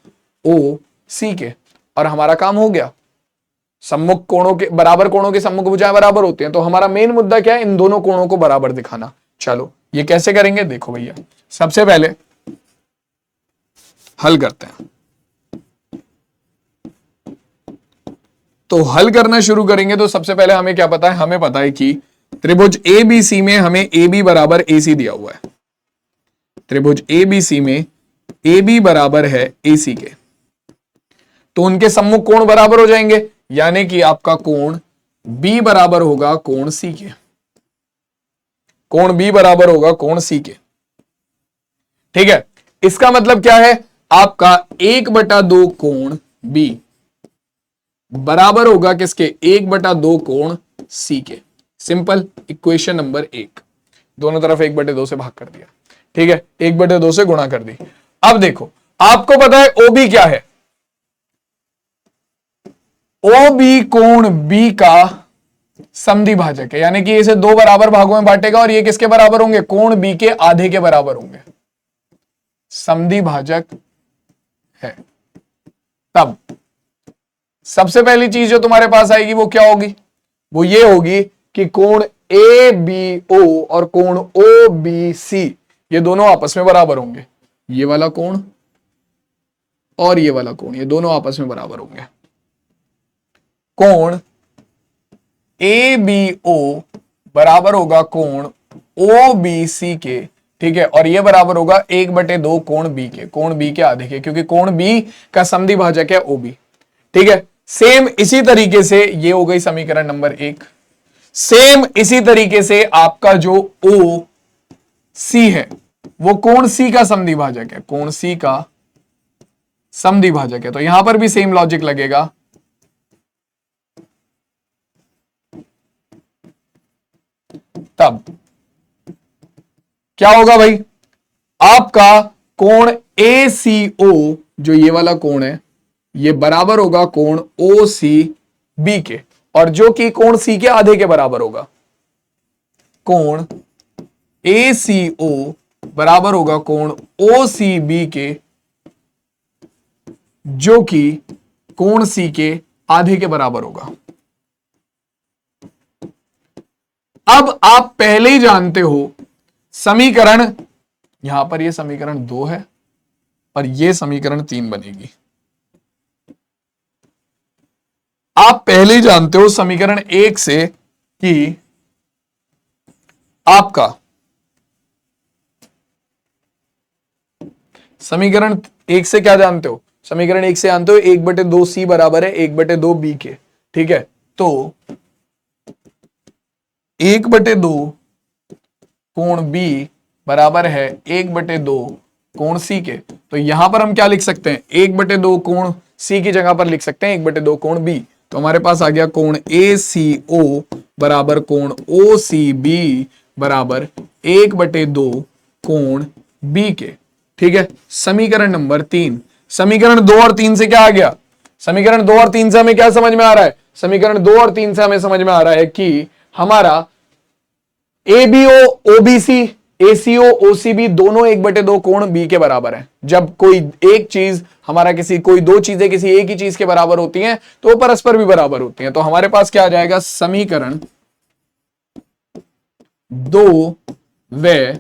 Speaker 1: OC के, और हमारा काम हो गया। सम्मुख कोणों के बराबर कोणों के सम्मुख भुजाएं बराबर होती हैं, तो हमारा मेन मुद्दा क्या है, इन दोनों कोणों को बराबर दिखाना। चलो ये कैसे करेंगे, देखो भैया सबसे पहले हल करते हैं। तो हल करना शुरू करेंगे तो सबसे पहले हमें क्या पता है, हमें पता है कि त्रिभुज ABC में हमें AB बराबर AC दिया हुआ है, त्रिभुज ABC में AB बराबर है AC के, तो उनके सम्मुख कोण बराबर हो जाएंगे, यानी कि आपका कोण B बराबर होगा कोण C के, कोण B बराबर होगा कोण C के। ठीक है, इसका मतलब क्या है, आपका 1/2 कोण B बराबर होगा किसके, 1/2 कोण C के। सिंपल इक्वेशन नंबर 1, दोनों तरफ 1/2 से भाग कर दिया। ठीक है, 1/2 से गुणा कर दी। अब देखो आपको पता है OB क्या है, OB कोण B का समद्वि भाजक है, यानी कि इसे दो बराबर भागों में बांटेगा और ये किसके बराबर होंगे, कोण B के आधे के बराबर होंगे, समद्वि भाजक है। तब सबसे पहली चीज जो तुम्हारे पास आएगी वो क्या होगी, वो ये होगी कि कोण ABO और कोण OBC ये दोनों आपस में बराबर होंगे, ये वाला कोण और ये वाला कोण ये दोनों आपस में बराबर होंगे। कोण ABO बराबर होगा कोण OBC के, ठीक है, और ये बराबर होगा 1/2 कोण B के, कोण B के आधे के, क्योंकि कोण B का समद्वि भाजक है OB, ठीक है। सेम इसी तरीके से ये हो गई समीकरण नंबर 1। सेम इसी तरीके से आपका जो OC है वो कोण C का समद्वि भाजक है, कोण C का समद्वि भाजक है, तो यहां पर भी सेम लॉजिक लगेगा। तब क्या होगा भाई, आपका कोण ACO जो ये वाला कोण है ये बराबर होगा कोण OCB के, और जो कि कोण C के आधे के बराबर होगा। कोण ACO बराबर होगा कोण OCB के, जो कि कोण C के आधे के बराबर होगा। अब आप पहले ही जानते हो समीकरण, यहां पर ये समीकरण 2 है और ये समीकरण 3 बनेगी। आप पहले ही जानते हो समीकरण 1 से कि आपका समीकरण 1 से क्या जानते हो, समीकरण 1 से जानते हो 1/2 C बराबर है 1/2 B के, ठीक है। तो 1/2 कोण B बराबर है 1/2 कोण C के, तो यहां पर हम क्या लिख सकते हैं, 1/2 कोण C की जगह पर लिख सकते हैं 1/2 कोण B, तो हमारे पास आ गया कोण ACO बराबर कोण OCB बराबर 1/2 कोण B के, ठीक है। समीकरण नंबर 3, समीकरण 2 और 3 से क्या आ गया, समीकरण 2 और 3 से हमें क्या समझ में आ रहा है, समीकरण 2 और 3 से हमें समझ में आ रहा है कि हमारा ABO OBC ACO OCB दोनों 1/2 कोण B के बराबर है। जब कोई एक चीज हमारा कोई दो चीजें किसी एक ही चीज के बराबर होती हैं तो वो परस्पर भी बराबर होती हैं, तो हमारे पास क्या आ जाएगा, समीकरण 2 व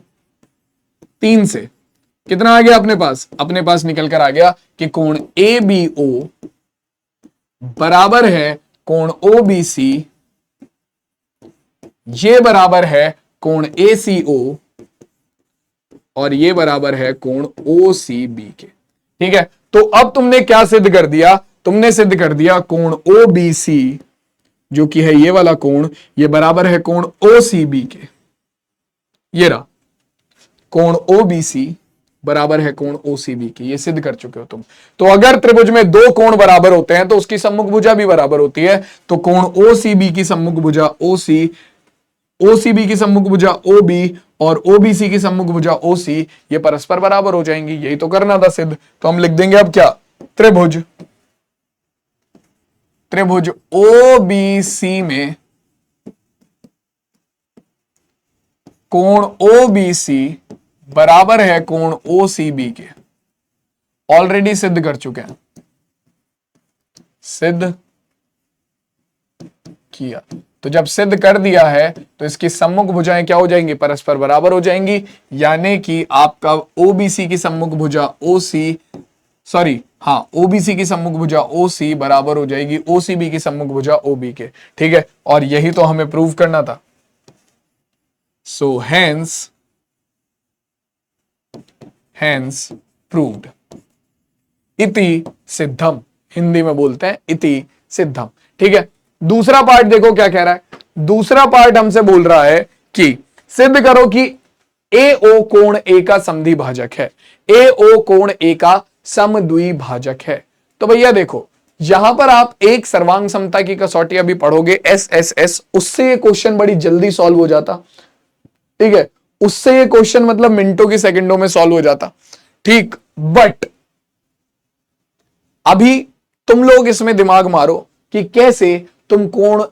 Speaker 1: 3 से कितना आ गया अपने पास निकल कर आ गया कि कोण ABO बराबर है कोण OBC, ये बराबर है कोण ACO और ये बराबर है कोण OCB के, ठीक है। तो अब तुमने क्या सिद्ध कर दिया, तुमने सिद्ध कर दिया कोण OBC जो कि है ये वाला कोण, ये बराबर है कोण OCB के, ये रहा कोण OBC बराबर है कोण OCB की, ये सिद्ध कर चुके हो तुम। तो अगर त्रिभुज में दो कोण बराबर होते हैं तो उसकी सम्मुख भुजा भी बराबर होती है, तो कोण OCB की सम्मुख भुजा OC, OCB की सम्मुख भुजा OB और OBC की सम्मुख भुजा OC ये परस्पर बराबर हो जाएंगी, यही तो करना था सिद्ध। तो हम लिख देंगे अब क्या, त्रिभुज OBC में कोण OBC बराबर है कोण OCB के, ऑलरेडी सिद्ध कर चुके हैं, सिद्ध किया। तो जब सिद्ध कर दिया है तो इसकी सम्मुख भुजाएं क्या हो जाएंगी, परस्पर बराबर हो जाएंगी, यानी कि आपका OBC की सम्मुख भुजा OBC की सम्मुख भुजा OC बराबर हो जाएगी OCB की सम्मुख भुजा OB के, ठीक है। और यही तो हमें प्रूव करना था। सो हैंस प्रूव्ड, इति सिद्धम, हिंदी में बोलते हैं इति सिद्धम, ठीक है। दूसरा पार्ट देखो क्या कह रहा है, दूसरा पार्ट हमसे बोल रहा है कि सिद्ध करो कि AO कोण A का समद्वि भाजक है, AO कोण A का समद्वि भाजक है। तो भैया देखो यहां पर आप एक सर्वांग समता की कसौटी अभी पढ़ोगे SSS, उससे ये क्वेश्चन बड़ी जल्दी सॉल्व हो जाता, ठीक है, उससे ये क्वेश्चन मतलब मिनटों की सेकंडों में सॉल्व हो जाता, ठीक। बट अभी तुम लोग इसमें दिमाग मारो कि कैसे तुम कोण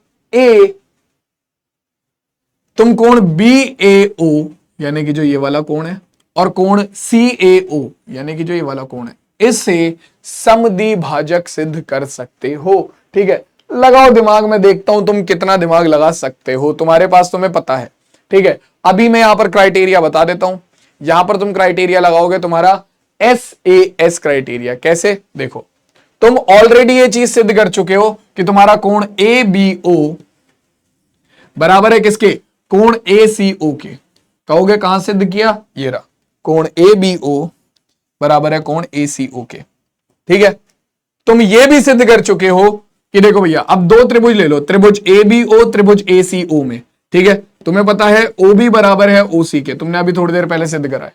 Speaker 1: BAO यानी कि जो ये वाला कोण है और कोण CAO यानी कि जो ये वाला कोण है, इससे समद्वि भाजक सिद्ध कर सकते हो, ठीक है। लगाओ दिमाग में, देखता हूं तुम कितना दिमाग लगा सकते हो, तुम्हारे पास तुम्हें पता है, ठीक है। अभी मैं यहां पर क्राइटेरिया बता देता हूं, यहां पर तुम क्राइटेरिया लगाओगे तुम्हारा SAS क्राइटेरिया, कैसे देखो, तुम ऑलरेडी ये चीज सिद्ध कर चुके हो कि तुम्हारा कोण ए बी ओ बराबर है किसके, कोण ए सी ओ के। कहोगे कहां सिद्ध किया, ये रहा, कोण ए बी ओ बराबर है कोण ए सी ओ के। ठीक है, तुम ये भी सिद्ध कर चुके हो कि देखो भैया, अब दो त्रिभुज ले लो, त्रिभुज ए बी ओ, त्रिभुज ए सी ओ में। ठीक है, तुम्हें पता है ओ बी बराबर है ओ सी के, तुमने अभी थोड़ी देर पहले सिद्ध करा है।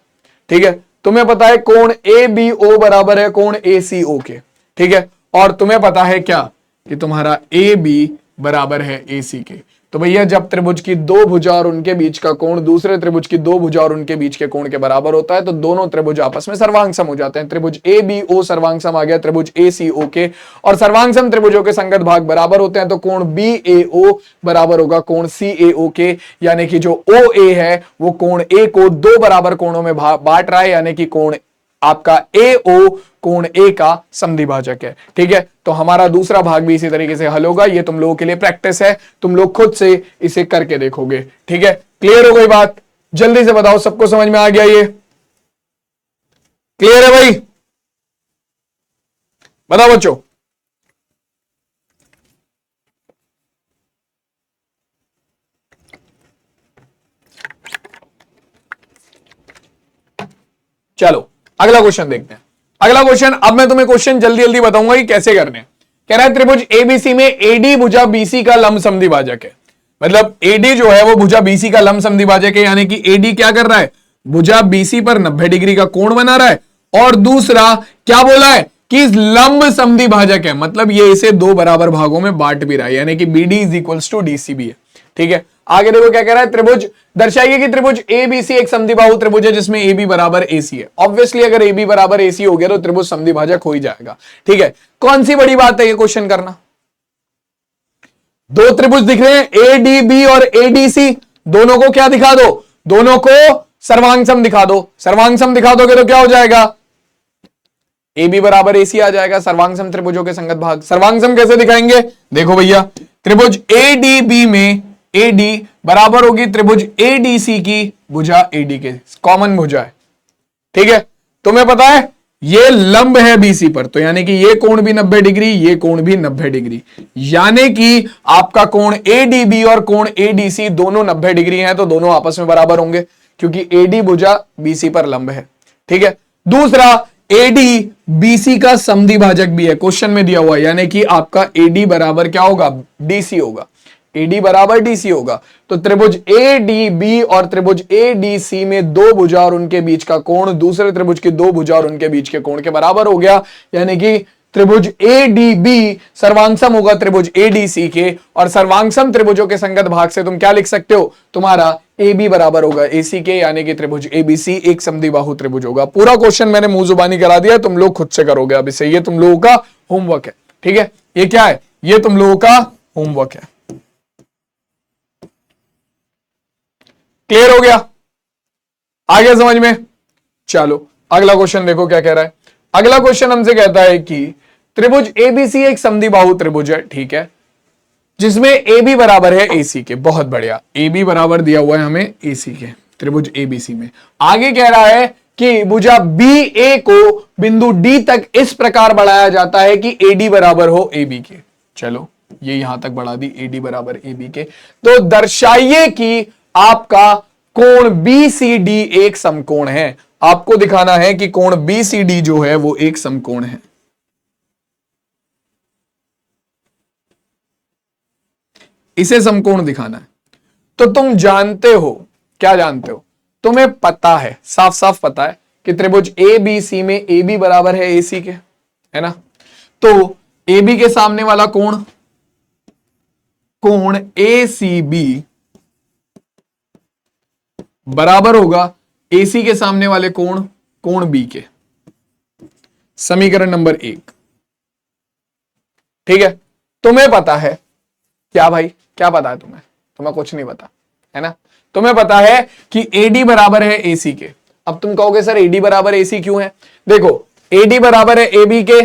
Speaker 1: ठीक है, तुम्हें पता है कोण ए बी ओ बराबर है कोण ए सी ओ के। ठीक है, और तुम्हें पता है क्या कि तुम्हारा ए बी बराबर है ए सी के। तो भैया जब त्रिभुज की दो भुजा और उनके बीच का कोण दूसरे त्रिभुज की दो भुजा और उनके बीच के कोण के बराबर होता है तो दोनों त्रिभुज आपस में सर्वांगसम हो जाते हैं। त्रिभुज ए बी ओ सर्वांगसम आ गया त्रिभुज ए सी ओ के, और सर्वांगसम त्रिभुजों के संगत भाग बराबर होते हैं तो कोण बी ए ओ बराबर होगा कोण सी ए ओ के, यानी कि जो ओ ए है वो कोण ए को दो बराबर कोणों में बांट रहा है, यानी कि कोण आपका ए ओ कोण ए का समद्विभाजक है। ठीक है, तो हमारा दूसरा भाग भी इसी तरीके से हल होगा। ये तुम लोगों के लिए प्रैक्टिस है, तुम लोग खुद से इसे करके देखोगे। ठीक है, क्लियर हो गई बात? जल्दी से बताओ, सबको समझ में आ गया? ये क्लियर है भाई? बताओ बच्चों। चलो अगला क्वेश्चन देखते हैं। अगला क्वेश्चन, अब मैं तुम्हें क्वेश्चन जल्दी जल्दी बताऊंगा कि कैसे करने हैं। कह रहा है त्रिभुज एबीसी में एडी भुजा बीसी का लंब समद्विभाजक है। मतलब एडी जो है वो भुजा बीसी का लंब समद्विभाजक है, यानी कि एडी क्या कर रहा है, भुजा बीसी पर 90 डिग्री का कोण बना रहा है, और दूसरा क्या बोला है कि लंब समद्विभाजक है, मतलब ये इसे दो बराबर भागों में बांट भी रहा है, यानी कि BD is equals to DC भी है। ठीक है, आगे देखो क्या कह रहा है, त्रिभुज दर्शाइए कि त्रिभुज एबीसी एक समद्विबाहु त्रिभुज है जिसमें ए बी बराबर एसी है। ऑब्वियसली अगर ए बी बराबर एसी हो गया तो त्रिभुज समद्विभाजक हो ही जाएगा। ठीक है, कौन सी बड़ी बात है ये क्वेश्चन करना? दो त्रिभुज दिख रहे हैं ए डी बी और ए डी सी, दोनों को क्या दिखा दो, दोनों को सर्वांगसम दिखा दो। सर्वांगसम दिखा दोगे तो क्या हो जाएगा, ए बी बराबर एसी आ जाएगा। सर्वांगसम त्रिभुजों के संगत भाग। सर्वांगसम कैसे दिखाएंगे, देखो भैया, त्रिभुज ए डी बी में ए डी बराबर होगी त्रिभुज ए डी सी की भुजा ए डी के, कॉमन भुजा है। ठीक है, तुम्हें पता है ये लंब है बीसी पर, तो यानी कि ये कोण भी 90 डिग्री, ये कोण भी 90 डिग्री, यानी कि आपका कोण ए डी बी और कोण ए डी सी दोनों 90 डिग्री हैं, तो दोनों आपस में बराबर होंगे क्योंकि ए डी भुजा बीसी पर लंब है। ठीक है, दूसरा एडी बीसी का समद्विभाजक भी है, क्वेश्चन में दिया हुआ है, यानी कि आपका एडी बराबर क्या होगा, डीसी होगा। एडी बराबर डीसी होगा, तो त्रिभुज ए डी बी और त्रिभुज ए डी सी में दो भुजा और उनके बीच का कोण दूसरे त्रिभुज की दो भुजा और उनके बीच के कोण के बराबर हो गया, यानी कि त्रिभुज ए डी बी सर्वांगसम होगा त्रिभुज ए डी सी के, और सर्वांगसम त्रिभुजों के संगत भाग से तुम क्या लिख सकते हो, तुम्हारा ए बी बराबर होगा ए सी के, यानी कि त्रिभुज एबीसी एक समद्विबाहु त्रिभुज होगा। पूरा क्वेश्चन मैंने मुंह जुबानी करा दिया, तुम लोग खुद से करोगे अब इसे, ये तुम लोगों का होमवर्क है। ठीक है, ये क्या है, ये तुम लोगों का होमवर्क है। क्लियर हो गया, आ गया समझ में? चलो अगला क्वेश्चन देखो क्या कह रहा है। अगला क्वेश्चन हमसे कहता है कि त्रिभुज एबीसी एक समद्विबाहु त्रिभुज है, ठीक है, जिसमें ए बी बराबर है एसी के। बहुत बढ़िया, ए बी बराबर दिया हुआ है हमें एसी के, त्रिभुज एबीसी में। आगे कह रहा है कि भुजा बी ए को बिंदु डी तक इस प्रकार बढ़ाया जाता है कि एडी बराबर हो ए बी के। चलो ये यहां तक बढ़ा दी, एडी बराबर ए बी के, तो दर्शाइए कि आपका कोण बी सी डी एक समकोण है। आपको दिखाना है कि कोण बी सी डी जो है वो एक समकोण है। इसे समकोण दिखाना है। तो तुम जानते हो, क्या जानते हो, तुम्हें पता है, साफ साफ पता है कि त्रिभुज ए बी सी में ए बी बराबर है ए सी के, है ना। तो ए बी के सामने वाला कोण, कोण ए सी बी बराबर होगा ए सी के सामने वाले कोण, कोण बी के। समीकरण नंबर 1। ठीक है, तुम्हें पता है क्या भाई, क्या पता है तुम्हें? तुम्हें कुछ नहीं पता, है ना। तुम्हें पता है कि एडी बराबर है एसी के। अब तुम कहोगे सर एडी बराबर एसी क्यों है? देखो, एडी बराबर है ए बी के,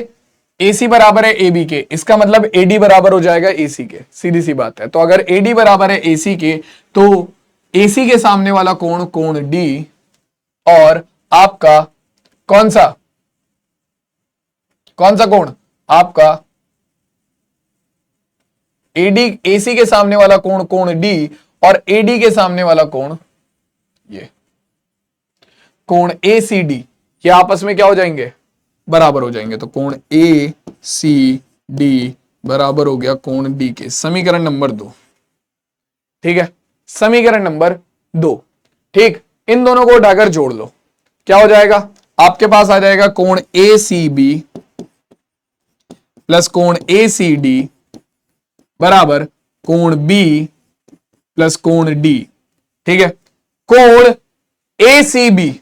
Speaker 1: एसी बराबर है ए बी के, इसका मतलब एडी बराबर हो जाएगा एसी के, सीधी सी बात है। तो अगर एडी बराबर है एसी के तो एसी के सामने वाला कोण, कोण डी, और आपका कौन सा कोण, आपका एडी एसी के सामने वाला कोण कोण डी और एडी के सामने वाला कोण ये कोण ए सी डी, ये आपस में क्या हो जाएंगे, बराबर हो जाएंगे। तो कोण ए सी डी बराबर हो गया कोण डी के। समीकरण नंबर 2, ठीक है, समीकरण नंबर 2, ठीक। इन दोनों को उठाकर जोड़ लो, क्या हो जाएगा, आपके पास आ जाएगा कोण ए सी बी प्लस कोण ए सी डी बराबर कोण बी प्लस कोण डी, ठीक है। कोण ए सी बी,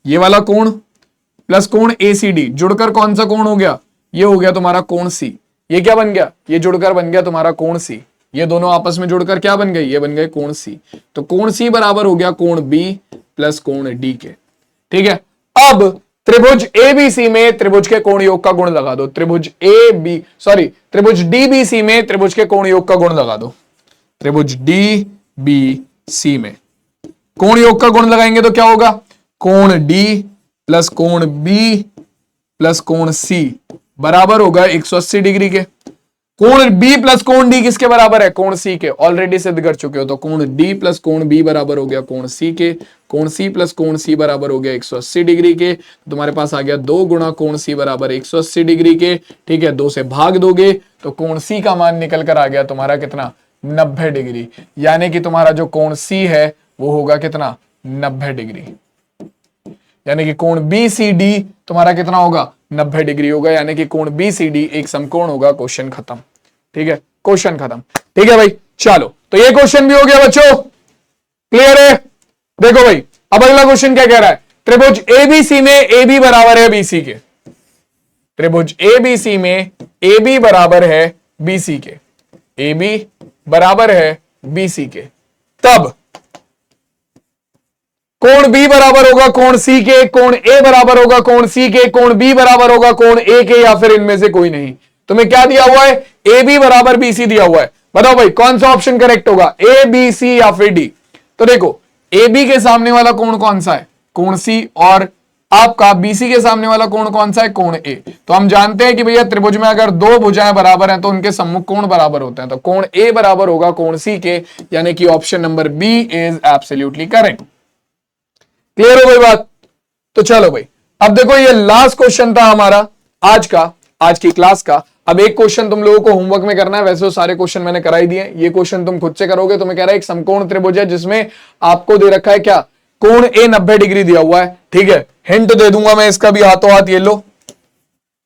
Speaker 1: ये वाला कोण प्लस कोण ए सी डी जुड़कर कौन सा कोण हो गया, ये हो गया तुम्हारा कोण सी। ये क्या बन गया, ये जुड़कर बन गया तुम्हारा कोण सी। ये दोनों आपस में जुड़कर क्या बन गए, ये बन गए कोण सी। तो कोण सी बराबर हो गया कोण बी प्लस कोण डी के, ठीक है। अब त्रिभुज एबीसी में त्रिभुज के कोण योग का गुण लगा दो। त्रिभुज त्रिभुज डीबीसी में त्रिभुज के कोण योग का गुण लगा दो। त्रिभुज डीबीसी में कोण योग का गुण लगाएंगे तो क्या होगा, कोण डी प्लस कोण बी प्लस कोण सी बराबर होगा 180 डिग्री के। कोण बी प्लस कोण डी किसके बराबर है, कोण सी के। ऑलरेडी सिद्ध कर चुके हो। तो कोण डी प्लस कोण बी बराबर हो गया कोण सी के। कोण सी प्लस कोण सी बराबर हो गया 180 डिग्री के। तुम्हारे पास आ गया 2 गुणा कोण सी बराबर 180 डिग्री के, ठीक है। 2 से भाग दोगे तो कोण सी का मान निकल कर आ गया तुम्हारा कितना, 90 डिग्री। यानी कि तुम्हारा जो कोण सी है वो होगा कितना, 90 डिग्री। यानी कि कोण बी सी डी तुम्हारा कितना होगा, 90 डिग्री होगा। यानी कि कोण बी सी डी एक समकोण होगा। क्वेश्चन खत्म, ठीक है, क्वेश्चन खत्म, ठीक है भाई। चलो, तो ये क्वेश्चन भी हो गया बच्चों, क्लियर है। देखो भाई, अब अगला क्वेश्चन क्या कह रहा है, त्रिभुज एबीसी में ए बी बराबर है बीसी के। त्रिभुज एबीसी में ए बी बराबर है बीसी के। ए बी बराबर है बीसी के, तब कोण बी बराबर होगा कोण सी के, कोण ए बराबर होगा कोण सी के, कोण बी बराबर होगा कोण ए के, या फिर इनमें से कोई नहीं। तुम्हें क्या दिया हुआ है, ए बी बराबर बी सी दिया हुआ है। बताओ भाई कौन सा ऑप्शन करेक्ट होगा, ए बी सी या फिर डी। तो देखो, ए बी के सामने वाला कोण कौन सा है, कोण सी, और आपका बीसी के सामने वाला कोण कौन सा है, कोण ए। तो हम जानते हैं कि भैया त्रिभुज में अगर 2 भुजाएं बराबर हैं तो उनके सम्मुख कोण बराबर होते हैं। तो कोण ए बराबर होगा कोण सी के, यानी कि option number B is absolutely correct. Clear हो गई बात। तो चलो भाई, अब देखो ये लास्ट क्वेश्चन था हमारा आज की क्लास का। अब एक क्वेश्चन तुम लोगों को होमवर्क में करना है, वैसे तो सारे क्वेश्चन मैंने करा ही दिए। ये क्वेश्चन तुम खुद से करोगे। तुम्हें कह रहा है एक समकोण त्रिभुज है जिसमें आपको दे रखा है क्या, कोण ए 90 डिग्री दिया हुआ है, ठीक है। हिंट दे दूंगा मैं इसका भी, हाथों हाथ ये लो,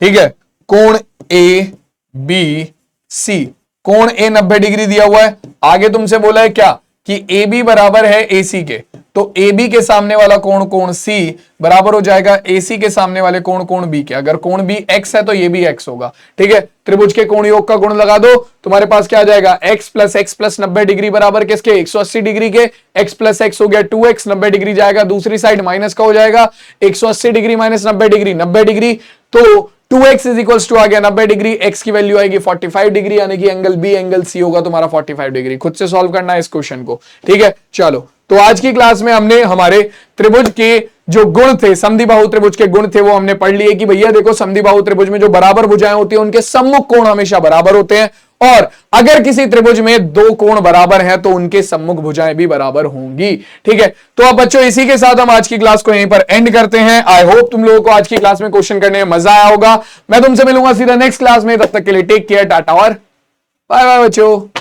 Speaker 1: ठीक है। कोण ए बी सी, कोण ए 90 डिग्री दिया हुआ है। आगे तुमसे बोला है क्या कि ए बी बराबर है ए सी के। तो ए बी के सामने वाला कोण कोण सी बराबर हो जाएगा ए सी के सामने वाले कोण कोण बी के। अगर कोण बी एक्स है तो ये भी एक्स होगा, ठीक है। त्रिभुज के कोण योग का गुण लगा दो, तुम्हारे पास क्या आ जाएगा, x प्लस 90 डिग्री बराबर किसके, 180 डिग्री के। x प्लस एक्स हो गया 2x, 90 डिग्री जाएगा दूसरी साइड, माइनस का हो जाएगा 180 डिग्री माइनस 90 डिग्री, 90 डिग्री। तो 2x इज इक्वल्स टू आ गया 90 डिग्री, x की वैल्यू आएगी 45 डिग्री, यानी कि एंगल बी एंगल सी होगा तुम्हारा 45 डिग्री। खुद से सॉल्व करना है इस क्वेश्चन को, ठीक है। चलो, तो आज की क्लास में हमने हमारे त्रिभुज के जो गुण थे, समद्विबाहु त्रिभुज के गुण थे, वो हमने पढ़ लिए कि भैया देखो समद्विबाहु त्रिभुज में जो बराबर भुजाएं होती हैं उनके सम्मुख कोण हमेशा बराबर होते हैं, और अगर किसी त्रिभुज में 2 कोण बराबर हैं तो उनके सम्मुख भुजाएं भी बराबर होंगी, ठीक है। तो अब बच्चों इसी के साथ हम आज की क्लास को यहीं पर एंड करते हैं। आई होप तुम लोगों को आज की क्लास में क्वेश्चन करने में मजा आया होगा। मैं तुमसे मिलूंगा सीधा नेक्स्ट क्लास में, तब तक के लिए टेक केयर, टाटा और बाय बाय बच्चों।